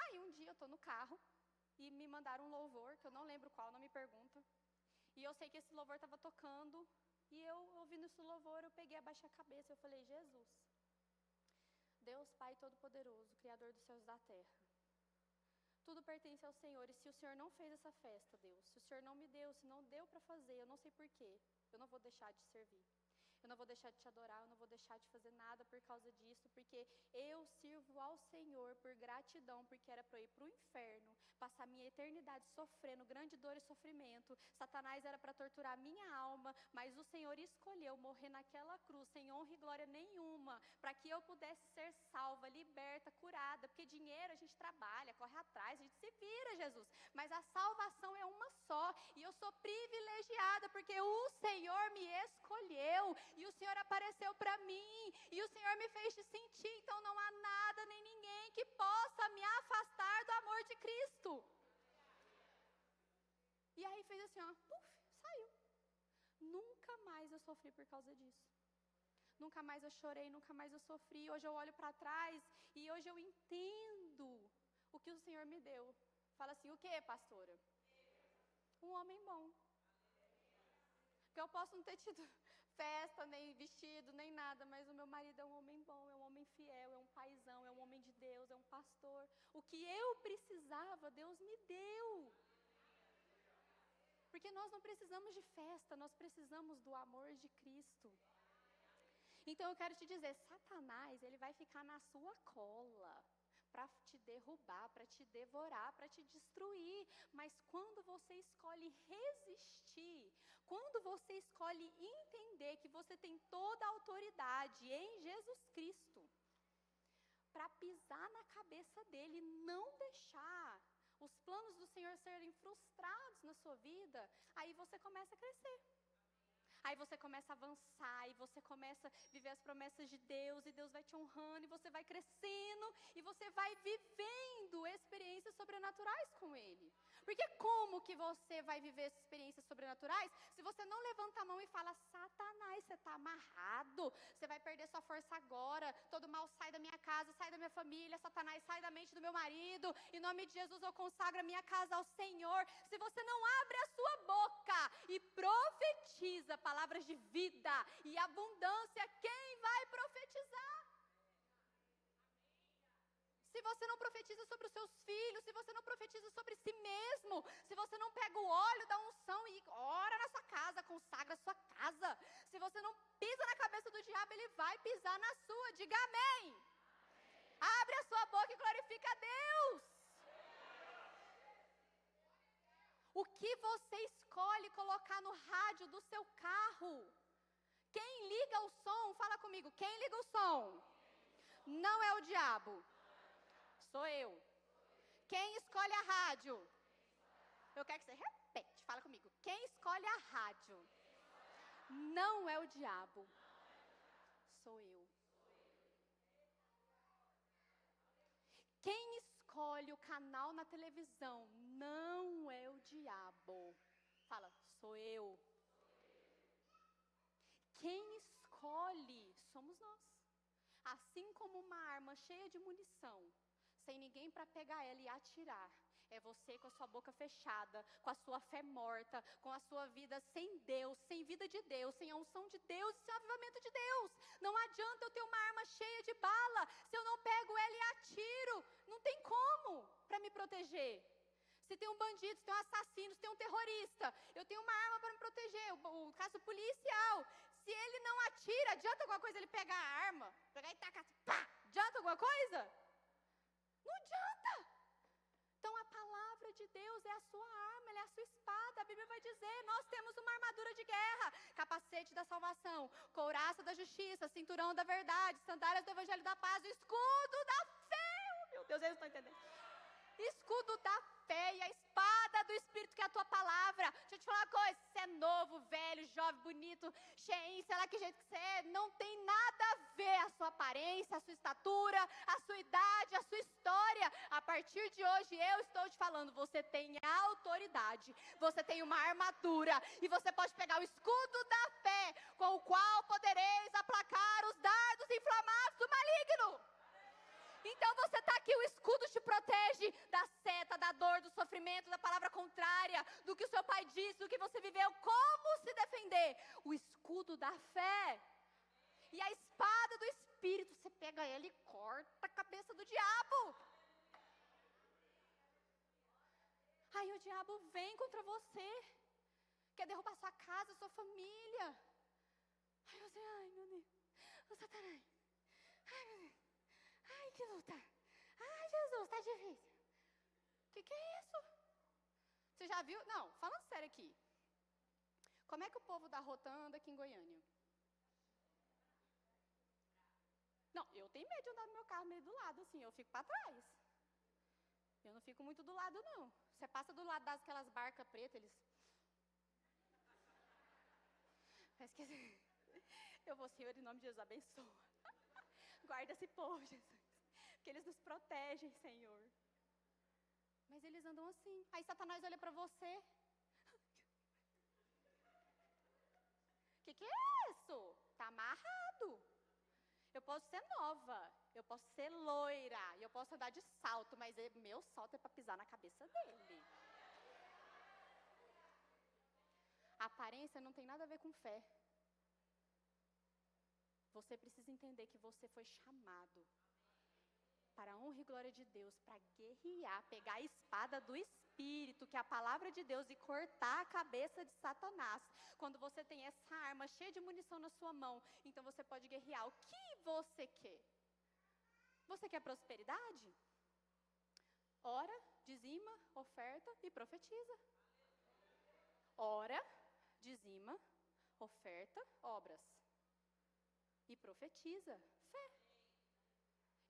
Aí um dia eu estou no carro e me mandaram um louvor, que eu não lembro qual, não me pergunta. E eu sei que esse louvor estava tocando, e eu, ouvindo esse louvor, eu peguei, abaixei a cabeça, eu falei, Jesus, Deus Pai Todo-Poderoso, Criador dos céus e da terra, tudo pertence ao Senhor, e se o Senhor não fez essa festa, Deus, se o Senhor não me deu, se não deu para fazer, eu não sei porquê, eu não vou deixar de servir. Eu não vou deixar de te adorar, eu não vou deixar de fazer nada por causa disso, porque eu sirvo ao Senhor por gratidão, porque era para eu ir para o inferno, passar minha eternidade sofrendo grande dor e sofrimento. Satanás era para torturar minha alma, mas o Senhor escolheu morrer naquela cruz, sem honra e glória nenhuma, para que eu pudesse ser salva, liberta, curada, porque dinheiro a gente trabalha, corre atrás, a gente se vira, Jesus, mas a salvação é uma só, e eu sou privilegiada, porque o Senhor me escolheu, e o Senhor apareceu para mim, e o Senhor me fez te sentir, então não há nada nem ninguém que possa me afastar do amor de Cristo. E aí fez assim, ó, puf, saiu. Nunca mais eu sofri por causa disso. Nunca mais eu chorei, nunca mais eu sofri. Hoje eu olho para trás e hoje eu entendo o que o Senhor me deu. Fala assim, o que, pastora? Um homem bom. Porque eu posso não ter tido festa, nem vestido, nem nada, mas o meu marido é um homem bom, é um homem fiel, é um paizão, é um homem de Deus, é um pastor. O que eu precisava, Deus me deu. Porque nós não precisamos de festa, nós precisamos do amor de Cristo. Então eu quero te dizer, Satanás, ele vai ficar na sua cola para te derrubar, para te devorar, para te destruir. Mas quando você escolhe resistir, quando você escolhe entender que você tem toda a autoridade em Jesus Cristo, para pisar na cabeça dele, não deixar os planos do Senhor serem frustrados na sua vida, aí você começa a crescer. Aí você começa a avançar, e você começa a viver as promessas de Deus, e Deus vai te honrando, e você vai crescendo, e você vai vivendo experiências sobrenaturais com Ele. Porque como que você vai viver essas experiências sobrenaturais, se você não levanta a mão e fala, Satanás, você está amarrado, você vai perder sua força agora, todo mal sai da minha casa, sai da minha família, Satanás sai da mente do meu marido, em nome de Jesus eu consagro a minha casa ao Senhor. Se você não abre a sua boca e profetiza palavras de vida e abundância, quem vai profetizar? Se você não profetiza sobre os seus filhos, se você não profetiza sobre si mesmo, se você não pega o óleo da unção e ora na sua casa, consagra a sua casa, se você não pisa na cabeça do diabo, ele vai pisar na sua. Diga amém. Abre a sua boca e glorifica a Deus. O que você escolhe colocar no rádio do seu carro? Quem liga o som, fala comigo, quem liga o som? Não é o diabo, sou eu. Quem escolhe a rádio? Eu quero que você repete, fala comigo. Quem escolhe a rádio? Não é o diabo, sou eu. Quem escolhe o canal na televisão não é o diabo. Fala, sou eu. Quem escolhe somos nós. Assim como uma arma cheia de munição, sem ninguém para pegar ela e atirar, é você com a sua boca fechada, com a sua fé morta, com a sua vida sem Deus, sem vida de Deus, sem a unção de Deus, sem o avivamento de Deus. Não adianta eu ter uma arma cheia de bala, se eu não pego ela e atiro, não tem como para me proteger. Se tem um bandido, se tem um assassino, se tem um terrorista, eu tenho uma arma para me proteger, o caso policial. Se ele não atira, adianta alguma coisa ele pegar a arma, pegar e tacar, pá, adianta alguma coisa? Não adianta. Então a palavra de Deus é a sua arma, ela é a sua espada. A Bíblia vai dizer, nós temos uma armadura de guerra, capacete da salvação, couraça da justiça, cinturão da verdade, sandálias do evangelho da paz, o escudo da fé. Oh, meu Deus, eles estão entendendo. Escudo da fé e a espada do Espírito, que é a tua palavra. Deixa eu te falar uma coisa, se você é novo, velho, jovem, bonito, cheinho, sei lá que jeito que você é, não tem nada a ver a sua aparência, a sua estatura, a sua idade, a sua história. A partir de hoje eu estou te falando, você tem autoridade, você tem uma armadura e você pode pegar o escudo da fé, com o qual podereis aplacar os dardos inflamados do maligno. Então você está aqui, o escudo te protege da seta, da dor, do sofrimento, da palavra contrária, do que o seu pai disse, do que você viveu, como se defender. O escudo da fé. E a espada do Espírito, você pega ela e corta a cabeça do diabo. Aí o diabo vem contra você, quer derrubar sua casa, sua família. Aí você, ai meu Deus, o Satanás, ai meu Deus. Ai, que luta. Ai, Jesus, tá difícil. Que é isso? Você já viu? Não, falando sério aqui. Como é que o povo da Rotan anda aqui em Goiânia? Não, eu tenho medo de andar no meu carro meio do lado, assim, eu fico para trás. Eu não fico muito do lado, não. Você passa do lado daquelas barcas pretas, eles... Mas que... Eu vou, Senhor, em nome de Jesus, abençoa. Guarda esse povo, Jesus, porque eles nos protegem, Senhor. Mas eles andam assim. Aí Satanás olha para você. Que é isso? Tá amarrado. Eu posso ser nova, eu posso ser loira, eu posso andar de salto, mas meu salto é para pisar na cabeça dele. A aparência não tem nada a ver com fé. Você precisa entender que você foi chamado para a honra e glória de Deus, para guerrear, pegar a espada do Espírito, que é a palavra de Deus, e cortar a cabeça de Satanás. Quando você tem essa arma cheia de munição na sua mão, então você pode guerrear. O que você quer? Você quer prosperidade? Ora, dizima, oferta e profetiza. Ora, dizima, oferta, obras. E profetiza, fé.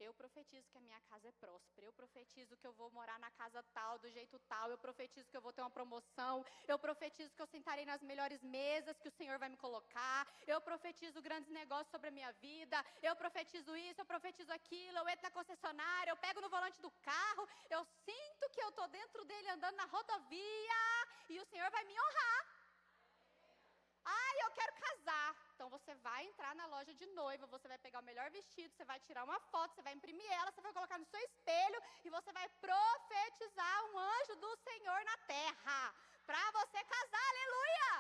Eu profetizo que a minha casa é próspera. Eu profetizo que eu vou morar na casa tal, do jeito tal. Eu profetizo que eu vou ter uma promoção. Eu profetizo que eu sentarei nas melhores mesas que o Senhor vai me colocar. Eu profetizo grandes negócios sobre a minha vida. Eu profetizo isso, eu profetizo aquilo. Eu entro na concessionária, eu pego no volante do carro. Eu sinto que eu estou dentro dele andando na rodovia. E o Senhor vai me honrar. Eu quero casar. Então você vai entrar na loja de noiva, você vai pegar o melhor vestido, você vai tirar uma foto, você vai imprimir ela, você vai colocar no seu espelho e você vai profetizar um anjo do Senhor na terra para você casar, aleluia!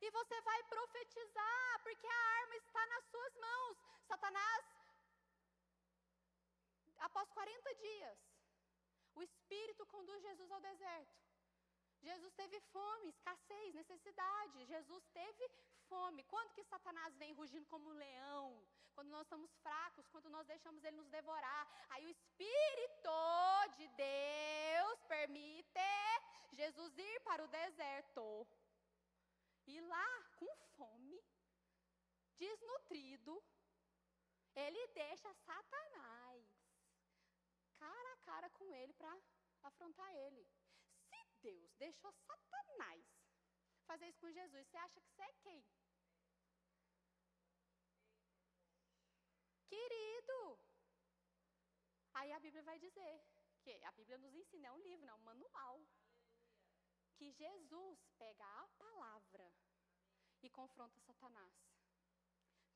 E você vai profetizar, porque a arma está nas suas mãos. Satanás, após 40 dias, o Espírito conduz Jesus ao deserto. Jesus teve fome, escassez, necessidade. Jesus teve fome. Quando que Satanás vem rugindo como um leão? Quando nós estamos fracos, quando nós deixamos ele nos devorar. Aí o Espírito de Deus permite Jesus ir para o deserto. E lá, com fome, desnutrido, ele deixa Satanás cara a cara com ele para afrontar ele. Se Deus deixou Satanás fazer isso com Jesus, você acha que você é quem? Querido, aí a Bíblia vai dizer, que a Bíblia nos ensina, é um livro, é um manual, que Jesus pega a palavra e confronta Satanás.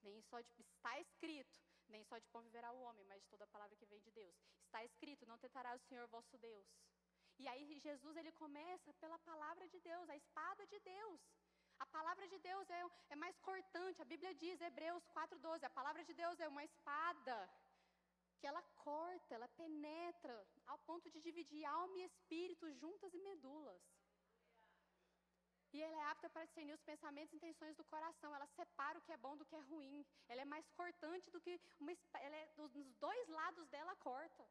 Nem só de, está escrito, nem só de pão viverá o homem, mas de toda a palavra que vem de Deus. Está escrito, não tentará o Senhor vosso Deus. E aí Jesus, ele começa pela palavra de Deus, a espada de Deus. A palavra de Deus é mais cortante. A Bíblia diz, Hebreus 4:12, a palavra de Deus é uma espada que ela corta, ela penetra ao ponto de dividir alma e espírito, juntas e medulas. E ela é apta para discernir os pensamentos e intenções do coração. Ela separa o que é bom do que é ruim. Ela é mais cortante do que uma espada. Nos dois lados dela corta.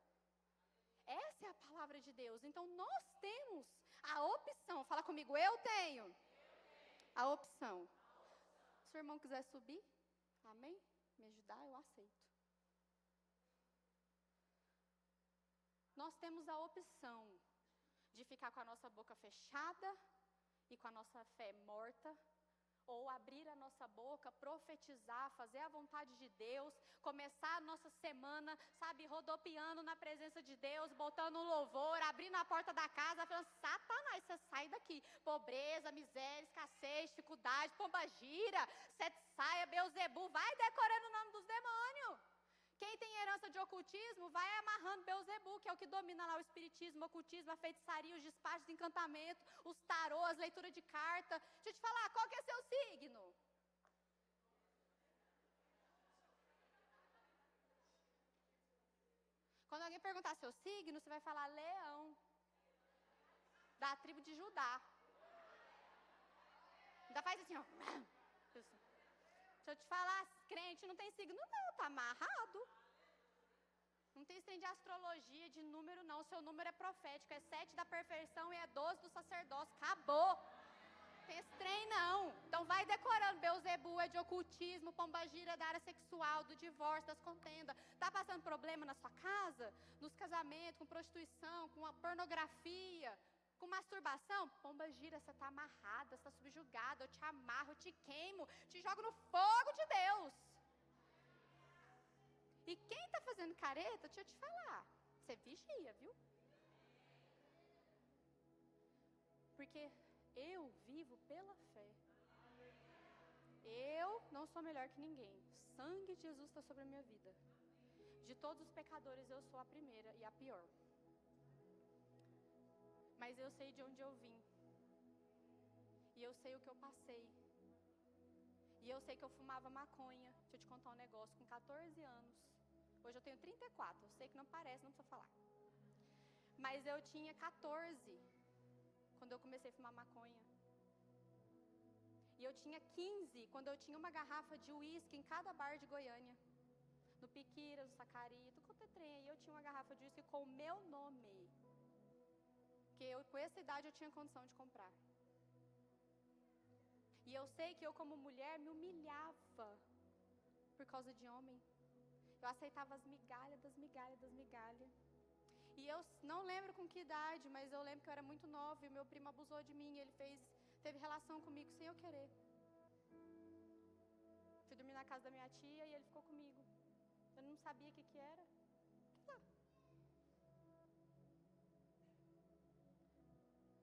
Essa é a palavra de Deus. Então nós temos a opção. Fala comigo, eu tenho a opção. Se o seu irmão quiser subir, amém? Me ajudar, eu aceito. Nós temos a opção de ficar com a nossa boca fechada e com a nossa fé morta, ou abrir a nossa boca, profetizar, fazer a vontade de Deus, começar a nossa semana, sabe, rodopiando na presença de Deus, botando um louvor, abrindo a porta da casa, falando, Satanás, você sai daqui, pobreza, miséria, escassez, dificuldade, pombagira, sete saia, Beuzebu, vai decorando o nome dos demônios. Quem tem herança de ocultismo, vai amarrando Beuzebu, que é o que domina lá o espiritismo, o ocultismo, a feitiçaria, os despachos de encantamento, os tarô, as leituras de carta. Deixa eu te falar, qual que é seu signo? Quando alguém perguntar seu signo, você vai falar leão, da tribo de Judá. Ainda faz assim, ó. Deixa eu te falar, crente não tem signo não, tá amarrado. Não tem esse trem de astrologia, de número não, seu número é profético, é 7 da perfeição e é 12 do sacerdócio, acabou. Não tem esse trem não. Então vai decorando, Beuzebu é de ocultismo, pombagira é da área sexual, do divórcio, das contendas. Tá passando problema na sua casa? Nos casamentos, com prostituição, com a pornografia, com masturbação? Pombagira, você tá amarrada, você tá subjugada, eu te amarro, eu te queimo, te jogo no fogo de Deus. E quem está fazendo careta, deixa eu te falar, você vigia, viu? Porque eu vivo pela fé. Eu não sou melhor que ninguém. O sangue de Jesus está sobre a minha vida. De todos os pecadores, eu sou a primeira e a pior. Mas eu sei de onde eu vim. E eu sei o que eu passei. E eu sei que eu fumava maconha. Deixa eu te contar um negócio. Com 14 anos. Hoje eu tenho 34. Eu sei que não parece, não precisa falar. Mas eu tinha 14 quando eu comecei a fumar maconha. E eu tinha 15 quando eu tinha uma garrafa de uísque em cada bar de Goiânia. No Piquira, no Sacari, tudo quanto é trem. E eu tinha uma garrafa de uísque com o meu nome. Que eu, com essa idade, eu tinha condição de comprar. E eu sei que eu, como mulher, me humilhava por causa de homem. Eu aceitava as migalhas das migalhas das migalhas. E eu não lembro com que idade, mas eu lembro que eu era muito nova e o meu primo abusou de mim. Ele teve relação comigo sem eu querer. Fui dormir na casa da minha tia e ele ficou comigo. Eu não sabia o que era.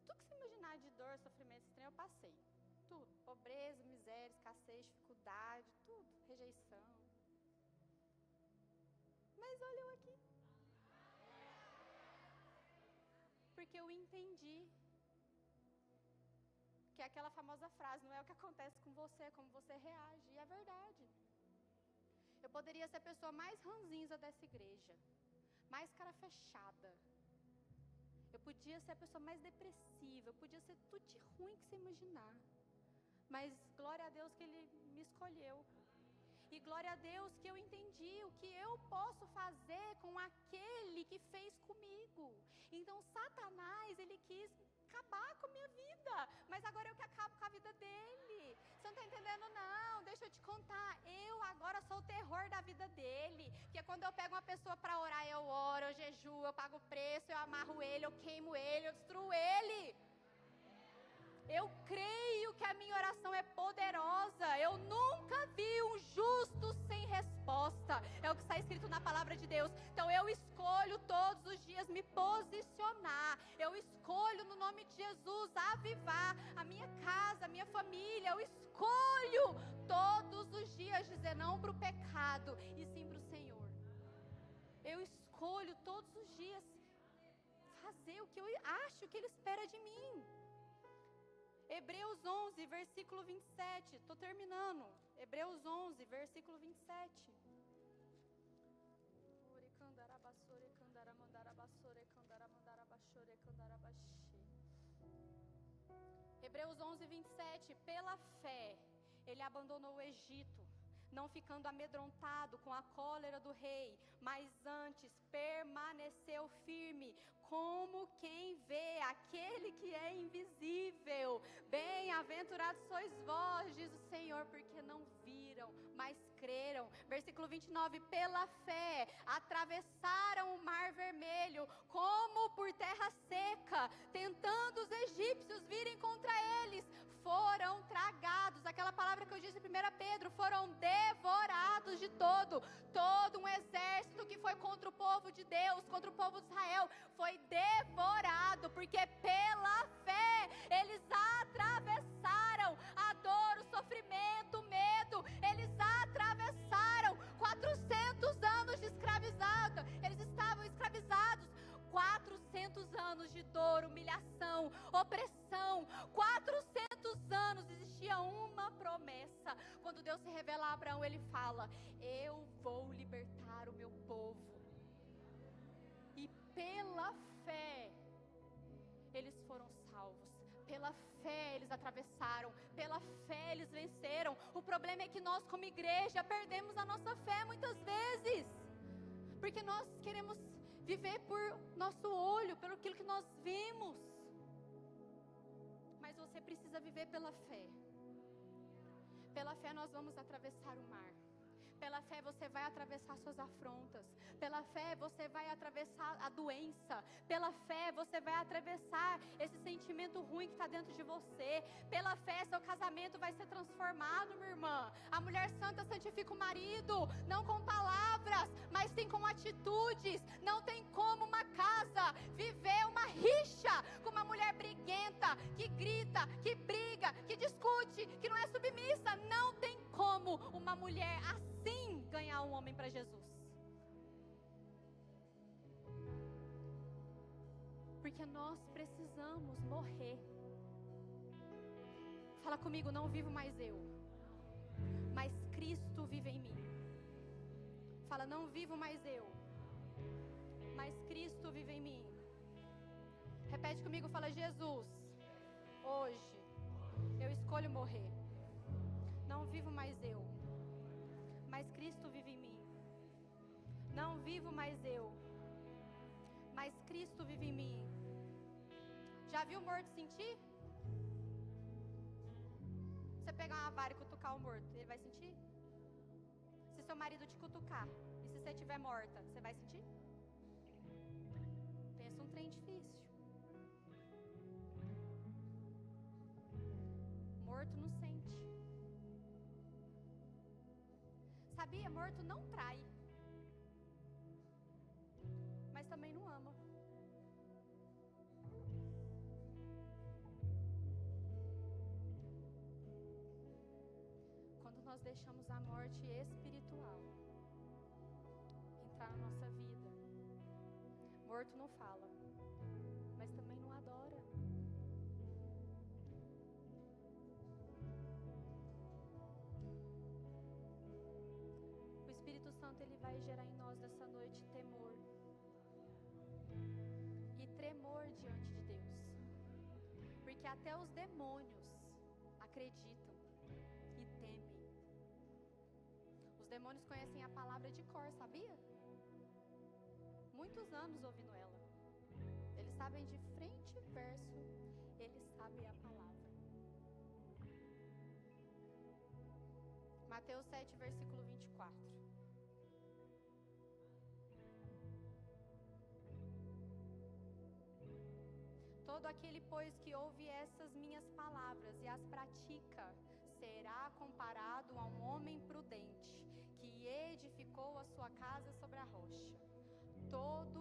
Tudo que você imaginar de dor, sofrimento, estranho, eu passei. Tudo. Pobreza, miséria, escassez, dificuldade, tudo. Rejeição. Mas olha eu aqui. Porque eu entendi que aquela famosa frase, não é o que acontece com você, é como você reage. E é verdade. Eu poderia ser a pessoa mais ranzinza dessa igreja, mais cara fechada. Eu podia ser a pessoa mais depressiva, eu podia ser tudo de ruim que você imaginar. Mas glória a Deus que Ele me escolheu. E glória a Deus que eu entendi o que eu posso fazer com aquele que fez comigo. Então Satanás, ele quis acabar com a minha vida, mas agora eu que acabo com a vida dele. Você não está entendendo não, deixa eu te contar. Eu agora sou o terror da vida dele. Porque quando eu pego uma pessoa para orar, eu oro, eu jejuo, eu pago o preço, eu amarro ele, eu queimo ele, eu destruo ele. Eu creio que a minha oração é poderosa. Eu nunca vi um justo sem resposta. É o que está escrito na palavra de Deus. Então eu escolho todos os dias me posicionar. Eu escolho no nome de Jesus avivar a minha casa, a minha família. Eu escolho todos os dias dizer não para o pecado e sim para o Senhor. Eu escolho todos os dias fazer o que eu acho que Ele espera de mim. Hebreus 11, versículo 27. Estou terminando. Hebreus 11, versículo 27. Hebreus 11, 27. Pela fé, ele abandonou o Egito, não ficando amedrontado com a cólera do rei, mas antes permaneceu firme, como quem vê aquele que é invisível. Bem-aventurados sois vós, diz o Senhor, porque não viram, mas creram. Versículo 29, pela fé atravessaram o mar vermelho, como por terra seca, tentando os egípcios virem contra eles, foram tragados. Aquela palavra que eu disse em 1 Pedro, foram devorados de todo um exército que foi contra o povo de Deus, contra o povo de Israel, foi devorado, porque pela fé eles atravessaram a dor, o sofrimento, o medo. Eles atravessaram 400 anos de escravizado. Eles estavam escravizados 400 anos de dor, humilhação, opressão. 400 anos. Existia uma promessa. Quando Deus se revela a Abraão, Ele fala: eu vou libertar o meu povo. E pela fé eles foram salvos. Pela fé eles atravessaram. Pela fé eles venceram. O problema é que nós, como igreja, perdemos a nossa fé muitas vezes, porque nós queremos viver por nosso olho, pelo aquilo que nós vimos. Mas você precisa viver pela fé. Pela fé nós vamos atravessar o mar. Pela fé você vai atravessar suas afrontas. Pela fé você vai atravessar a doença. Pela fé você vai atravessar esse sentimento ruim que está dentro de você. Pela fé seu casamento vai ser transformado, minha irmã. A mulher santa santifica o marido, não com palavras, mas sim com atitudes. Não tem como uma casa viver uma rixa com uma mulher briguenta, que grita, que briga, que discute, que não é submissa. Não tem como uma mulher assim ganhar um homem para Jesus. Porque nós precisamos morrer. Fala comigo, não vivo mais eu, mas Cristo vive em mim. Fala, não vivo mais eu, mas Cristo vive em mim. Repete comigo, fala, Jesus, hoje eu escolho morrer. Não vivo mais eu, mas Cristo vive em mim. Não vivo mais eu, mas Cristo vive em mim. Já viu o morto sentir? Você pegar uma vara e cutucar o morto, ele vai sentir? Se seu marido te cutucar e se você estiver morta, você vai sentir? Pensa um trem difícil. Morto não sente. Sabia? Morto não trai, mas também não ama. Quando nós deixamos a morte espiritual entrar na nossa vida, morto não fala, mas também não adora. O Espírito Santo, ele vai gerar em nós nessa noite temor e tremor diante de Deus, porque até os demônios acreditam e temem. Os demônios conhecem a palavra de cor, sabia? Muitos anos ouvindo ela. Eles sabem de frente e verso, eles sabem a palavra. Mateus 7, versículo 24. Todo aquele, pois, que ouve essas minhas palavras e as pratica, será comparado a um homem prudente, que edificou a sua casa sobre a rocha. Todo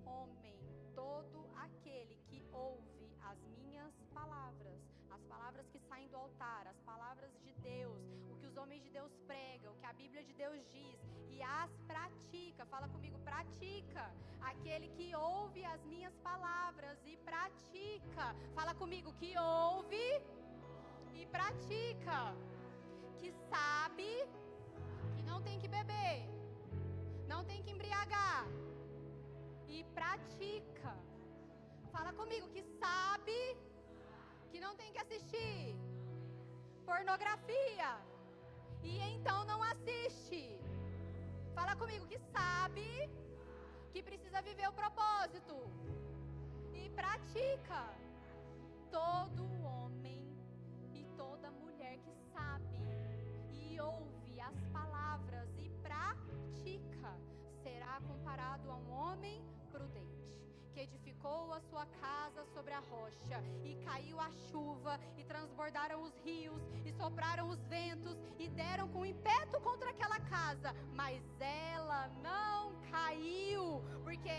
homem, todo aquele que ouve as minhas palavras, as palavras que saem do altar, as palavras de Deus, o que os homens de Deus pregam, o que a Bíblia de Deus diz, e as pratica, fala comigo, pratica. Aquele que ouve as minhas palavras e pratica, fala comigo, que ouve e pratica, que sabe que não tem que beber, não tem que embriagar, e pratica. Fala comigo, que sabe que não tem que assistir pornografia e então não assiste. Fala comigo, que sabe que precisa viver o propósito e pratica. Todo homem e toda mulher que sabe e ouve as palavras e pratica será comparado a um homem prudente, que edificou a sua casa sobre a rocha, e caiu a chuva, e transbordaram os rios, e sopraram os ventos, e deram com ímpeto contra aquela casa, mas ela não caiu, porque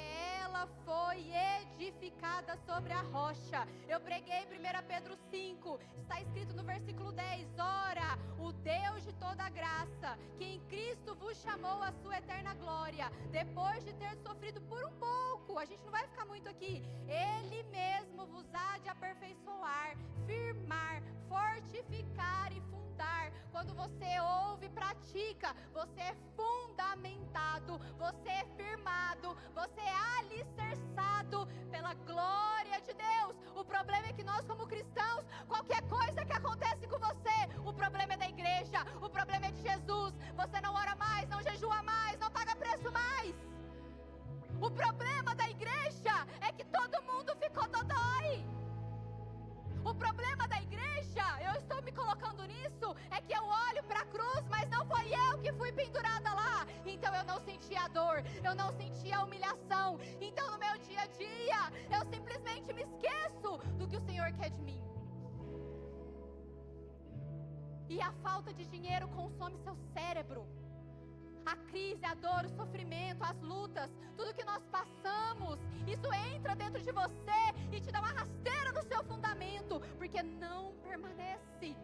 ela foi edificada sobre a rocha. Eu preguei 1 Pedro 5, está escrito no versículo 10, ora, o Deus de toda graça, que em Cristo vos chamou à sua eterna glória, depois de ter sofrido por um pouco, a gente não vai ficar muito aqui, Ele mesmo vos há de aperfeiçoar, firmar, fortificar e fundar. Quando você ouve e pratica, você é fundamentado, você é firmado, você é alicerçado pela glória de Deus. O problema é que nós, como cristãos, qualquer coisa que acontece com você, o problema é da igreja, o problema é de Jesus. Você não ora mais, não jejua mais, não paga preço mais. O problema da igreja é que todo mundo ficou dodói. O problema da igreja, eu estou me colocando nisso, é que eu olho para a cruz, mas não foi eu que fui pendurada lá. Então eu não senti a dor, eu não senti a humilhação. Então no meu dia a dia, eu simplesmente me esqueço do que o Senhor quer de mim. E a falta de dinheiro consome seu cérebro. A crise, a dor, o sofrimento, as lutas, tudo que nós passamos, isso entra dentro de você e te dá uma rasteira no seu fundamento, porque não permanece.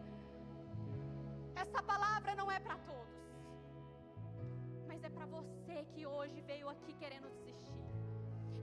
Essa palavra não é para todos, mas é para você que hoje veio aqui querendo desistir.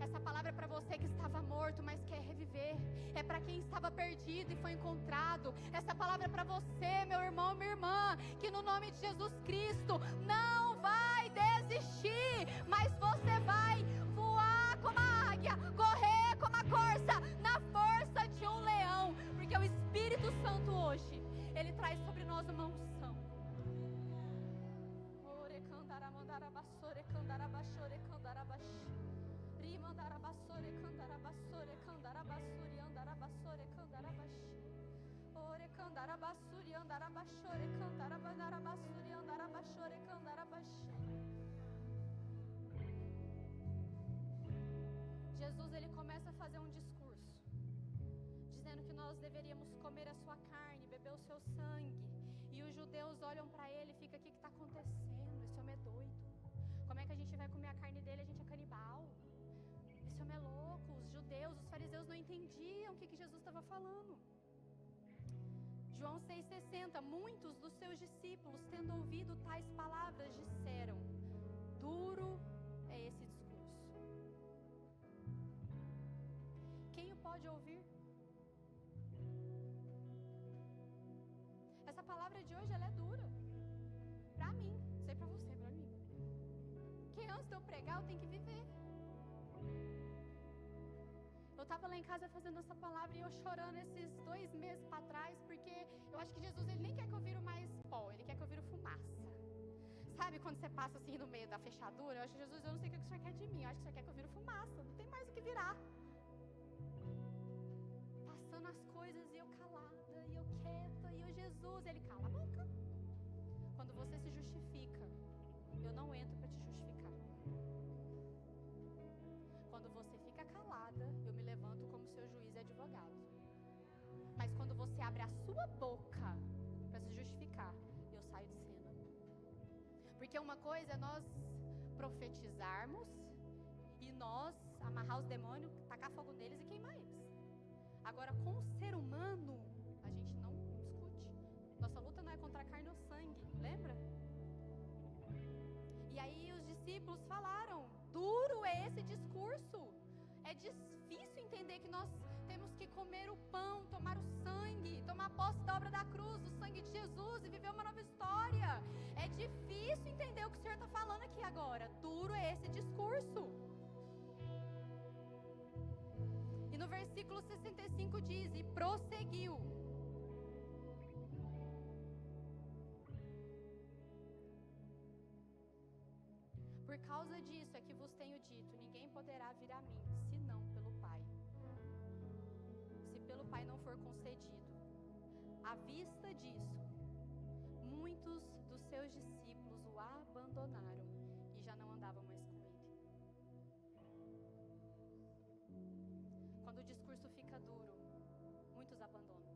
Essa palavra é para você que estava morto, mas quer reviver. É para quem estava perdido e foi encontrado. Essa palavra é para você, meu irmão, minha irmã, que no nome de Jesus Cristo não vai desistir, mas você vai voar como a águia, correr como a corça, na força de um leão, porque o Espírito Santo hoje, ele traz sobre nós uma unção. Rimandarabassore, candarabassore, candarabassuri, andarabassore, candarabashi. Ore candarabassuri, andarabassore, candarabandarabassuri, andarabassore, candarabashi. Jesus, ele começa a fazer um discurso, dizendo que nós deveríamos comer a sua carne, beber o seu sangue. E os judeus olham para ele e ficam: o que está acontecendo? Esse homem é doido. Como é que a gente vai comer a carne dele? A gente é canibal. Esse homem é louco. Os judeus, os fariseus não entendiam o que Jesus estava falando. João 6,60: muitos dos seus discípulos, tendo ouvido tais palavras, disseram: duro é esse discurso. Quem o pode ouvir? Essa palavra de hoje, ela é dura. Para mim, sei para você, para mim. Que antes de eu pregar, eu tenho que viver. Eu estava lá em casa fazendo essa palavra e eu chorando esses 2 meses para trás, porque eu acho que Jesus, ele nem quer que eu vire mais pó, ele quer que eu vire fumaça. Sabe quando você passa assim no meio da fechadura? Eu acho que Jesus, eu não sei o que o Senhor quer de mim, eu acho que o Senhor quer que eu vire fumaça, não tem mais o que virar. Passando as coisas e eu calada, e eu quieta, e eu, Jesus, ele cala a boca. Quando você se justifica, eu não entro para te justificar. Quando você fica calada, eu me levanto como seu juiz e advogado. Mas quando você abre a sua boca para se justificar, eu saio de cena. Porque uma coisa é nós profetizarmos e nós amarrar os demônios, tacar fogo neles e queimar eles. Agora, com o ser humano, a gente não discute. Nossa luta não é contra a carne ou sangue, lembra? E aí os discípulos falaram: duro é esse discurso. É difícil entender que nós temos que comer o pão, tomar o sangue, tomar posse da obra da cruz, do sangue de Jesus e viver uma nova história. É difícil entender o que o Senhor está falando aqui agora. Duro é esse discurso. E no versículo 65 diz: e prosseguiu: por causa disso é que vos tenho dito: ninguém poderá vir a mim, senão pelo Pai. Se pelo Pai não for concedido. À vista disso, muitos dos seus discípulos o abandonaram e já não andavam mais com ele. Quando o discurso fica duro, muitos abandonam.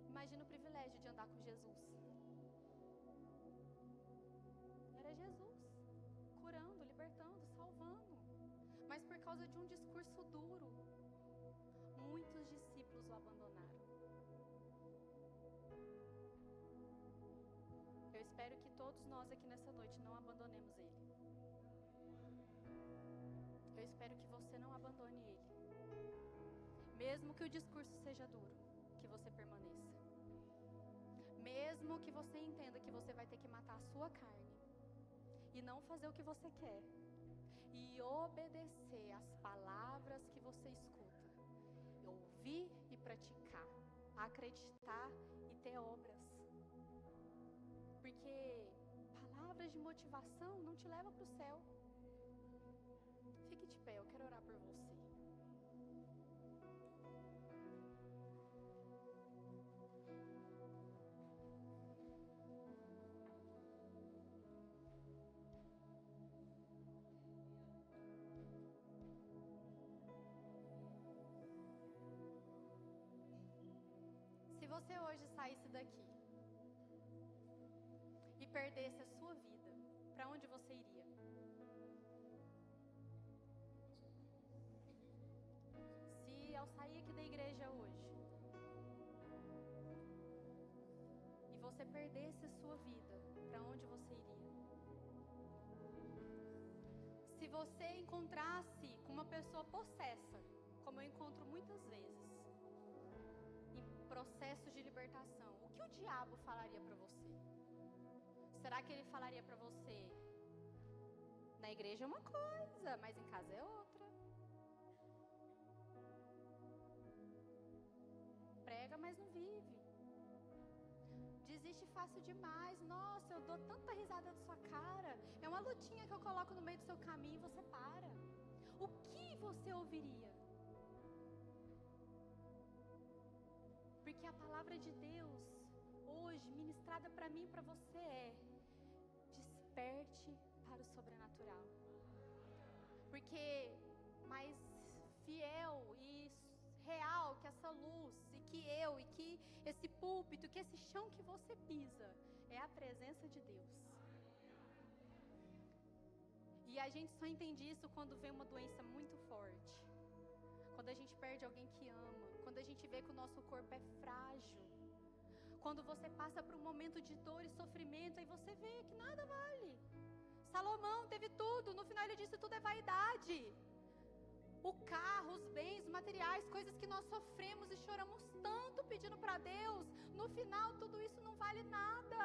Imagina o privilégio de andar com Jesus. Era Jesus, curando, libertando, salvando. Mas por causa de um discurso duro, muitos discípulos o abandonaram. Eu espero que todos nós aqui nessa noite não abandonemos ele. Eu espero que você não abandone ele. Mesmo que o discurso seja duro, que você permaneça. Mesmo que você entenda que você vai ter que matar a sua carne e não fazer o que você quer, e obedecer às palavras que você escuta, ouvir e praticar, acreditar e ter obras. Porque palavras de motivação não te levam para o céu. Fique de pé, eu quero orar por você. Se você hoje saísse daqui e perdesse a sua vida, para onde você iria? Se ao sair aqui da igreja hoje, você perdesse a sua vida, para onde você iria? Se você encontrasse com uma pessoa possessa, como eu encontro muitas vezes, em processos de libertação, o que o diabo falaria para você? Será que ele falaria para você: na igreja é uma coisa, mas em casa é outra? Prega, mas não vive. Desiste fácil demais. Nossa, eu dou tanta risada da sua cara. É uma lutinha que eu coloco no meio do seu caminho e você para. O que você ouviria? Porque a palavra de Deus, hoje, ministrada para mim e para você é: desperte para o sobrenatural. Porque mais fiel e real que essa luz, e que eu, e que esse púlpito, que esse chão que você pisa, é a presença de Deus. E a gente só entende isso quando vem uma doença muito forte, quando a gente perde alguém que ama, quando a gente vê que o nosso corpo é frágil, quando você passa por um momento de dor e sofrimento, aí você vê que nada vale. Salomão teve tudo, no final ele disse: tudo é vaidade. O carro, os bens, os materiais, coisas que nós sofremos e choramos tanto pedindo para Deus, no final tudo isso não vale nada.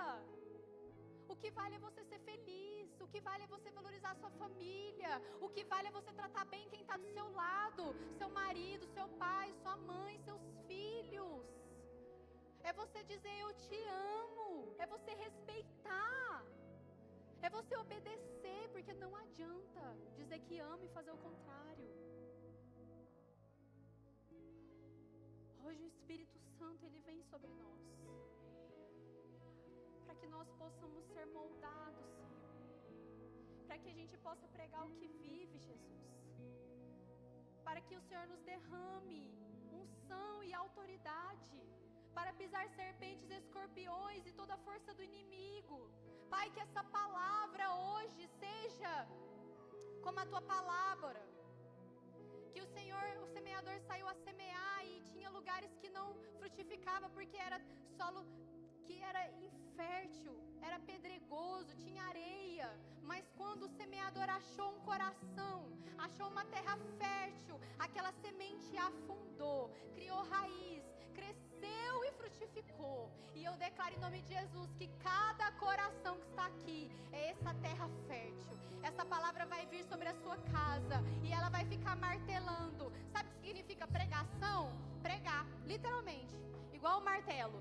O que vale é você ser feliz, o que vale é você valorizar a sua família, o que vale é você tratar bem quem está do seu lado, seu marido, seu pai, sua mãe, seus filhos. É você dizer: eu te amo, é você respeitar, é você obedecer, porque não adianta dizer que ama e fazer o contrário. Hoje o Espírito Santo, ele vem sobre nós, para que nós possamos ser moldados, Senhor, para que a gente possa pregar o que vive, Jesus, para que o Senhor nos derrame unção e autoridade, para pisar serpentes, escorpiões e toda a força do inimigo. Pai, que essa palavra hoje seja como a tua palavra, que o Senhor, o semeador saiu a semear e tinha lugares que não frutificava porque era solo que era infértil, era pedregoso, tinha areia, mas quando o semeador achou um coração, achou uma terra fértil, aquela semente afundou, criou raiz, cresceu e frutificou. E eu declaro em nome de Jesus que cada coração que está aqui é essa terra fértil. Essa palavra vai vir sobre a sua casa e ela vai ficar martelando. Sabe o que significa pregação? Pregar, literalmente, igual o martelo.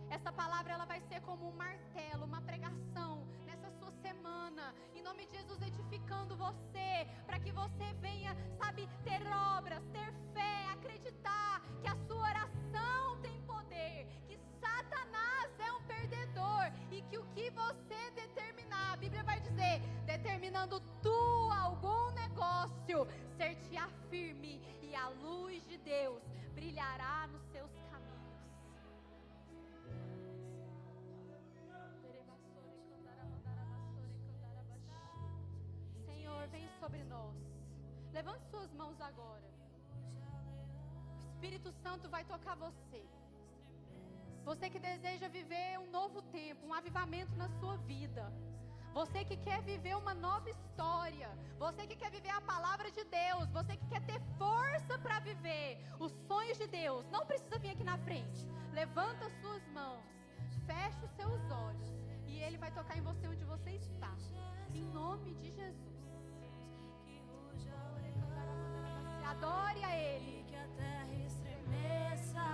Essa palavra, ela vai ser como um martelo, uma pregação nessa sua semana, em nome de Jesus, edificando você, para que você venha, sabe, ter obras, ter fé, acreditar que a sua oração tem poder, que Satanás é um perdedor e que o que você determinar, a Bíblia vai dizer, determinando tu algum negócio, ser-te-á firme e a luz de Deus brilhará nos seus caminhos. Senhor, vem sobre nós. Levante suas mãos agora. O Espírito Santo vai tocar você. Você que deseja viver um novo tempo, um avivamento na sua vida. Você que quer viver uma nova história. Você que quer viver a palavra de Deus. Você que quer ter força para viver os sonhos de Deus. Não precisa vir aqui na frente. Levanta as suas mãos. Feche os seus olhos. E Ele vai tocar em você onde você está. Em nome de Jesus. Adore a Ele. Que a terra estremeça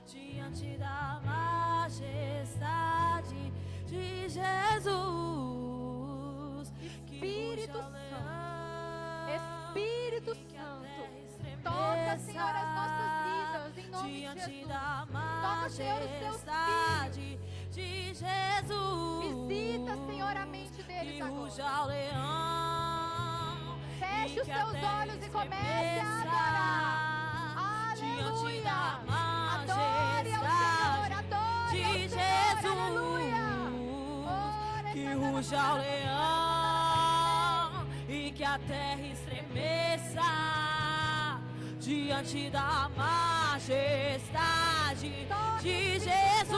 diante da majestade de Jesus. Espírito Santo, Espírito Santo, toca, Senhor, as nossas vidas, em nome de Jesus. Toca, Senhor, os seus filhos. De Jesus, visita, Senhor, a mente deles agora. O leão, feche os seus olhos e comece a adorar. Aleluia. Adore ao Senhor, adore de ao Jesus, Senhor, aleluia. Que ruja o leão e que a terra estremeça diante da majestade iniquidade de Jesus.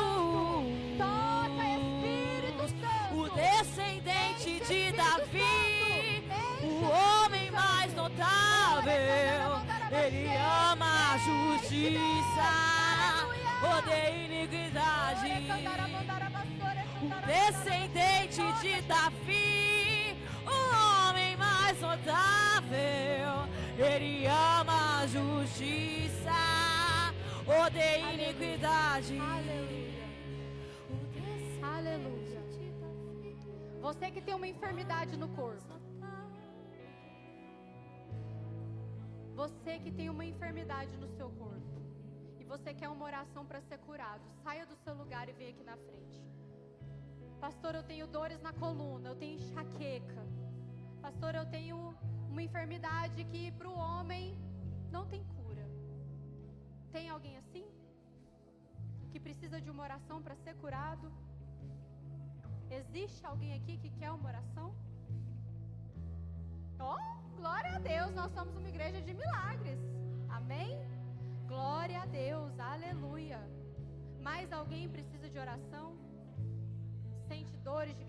Toca, Espírito Santo. O descendente de Davi, o homem mais notável. Ele ama a justiça, odeia iniquidade. O descendente de Davi, o homem mais notável. Ele ama a justiça, odeia iniquidade. Aleluia. Você que tem uma enfermidade no corpo. Você que tem uma enfermidade no seu corpo. E você quer uma oração para ser curado. Saia do seu lugar e venha aqui na frente. Pastor, eu tenho dores na coluna. Eu tenho enxaqueca. Pastor, eu tenho uma enfermidade que para o homem não tem cura. Tem alguém assim? Que precisa de uma oração para ser curado? Existe alguém aqui que quer uma oração? Oh, glória a Deus, nós somos uma igreja de milagres. Amém? Glória a Deus, aleluia. Mais alguém precisa de oração? Sente dores de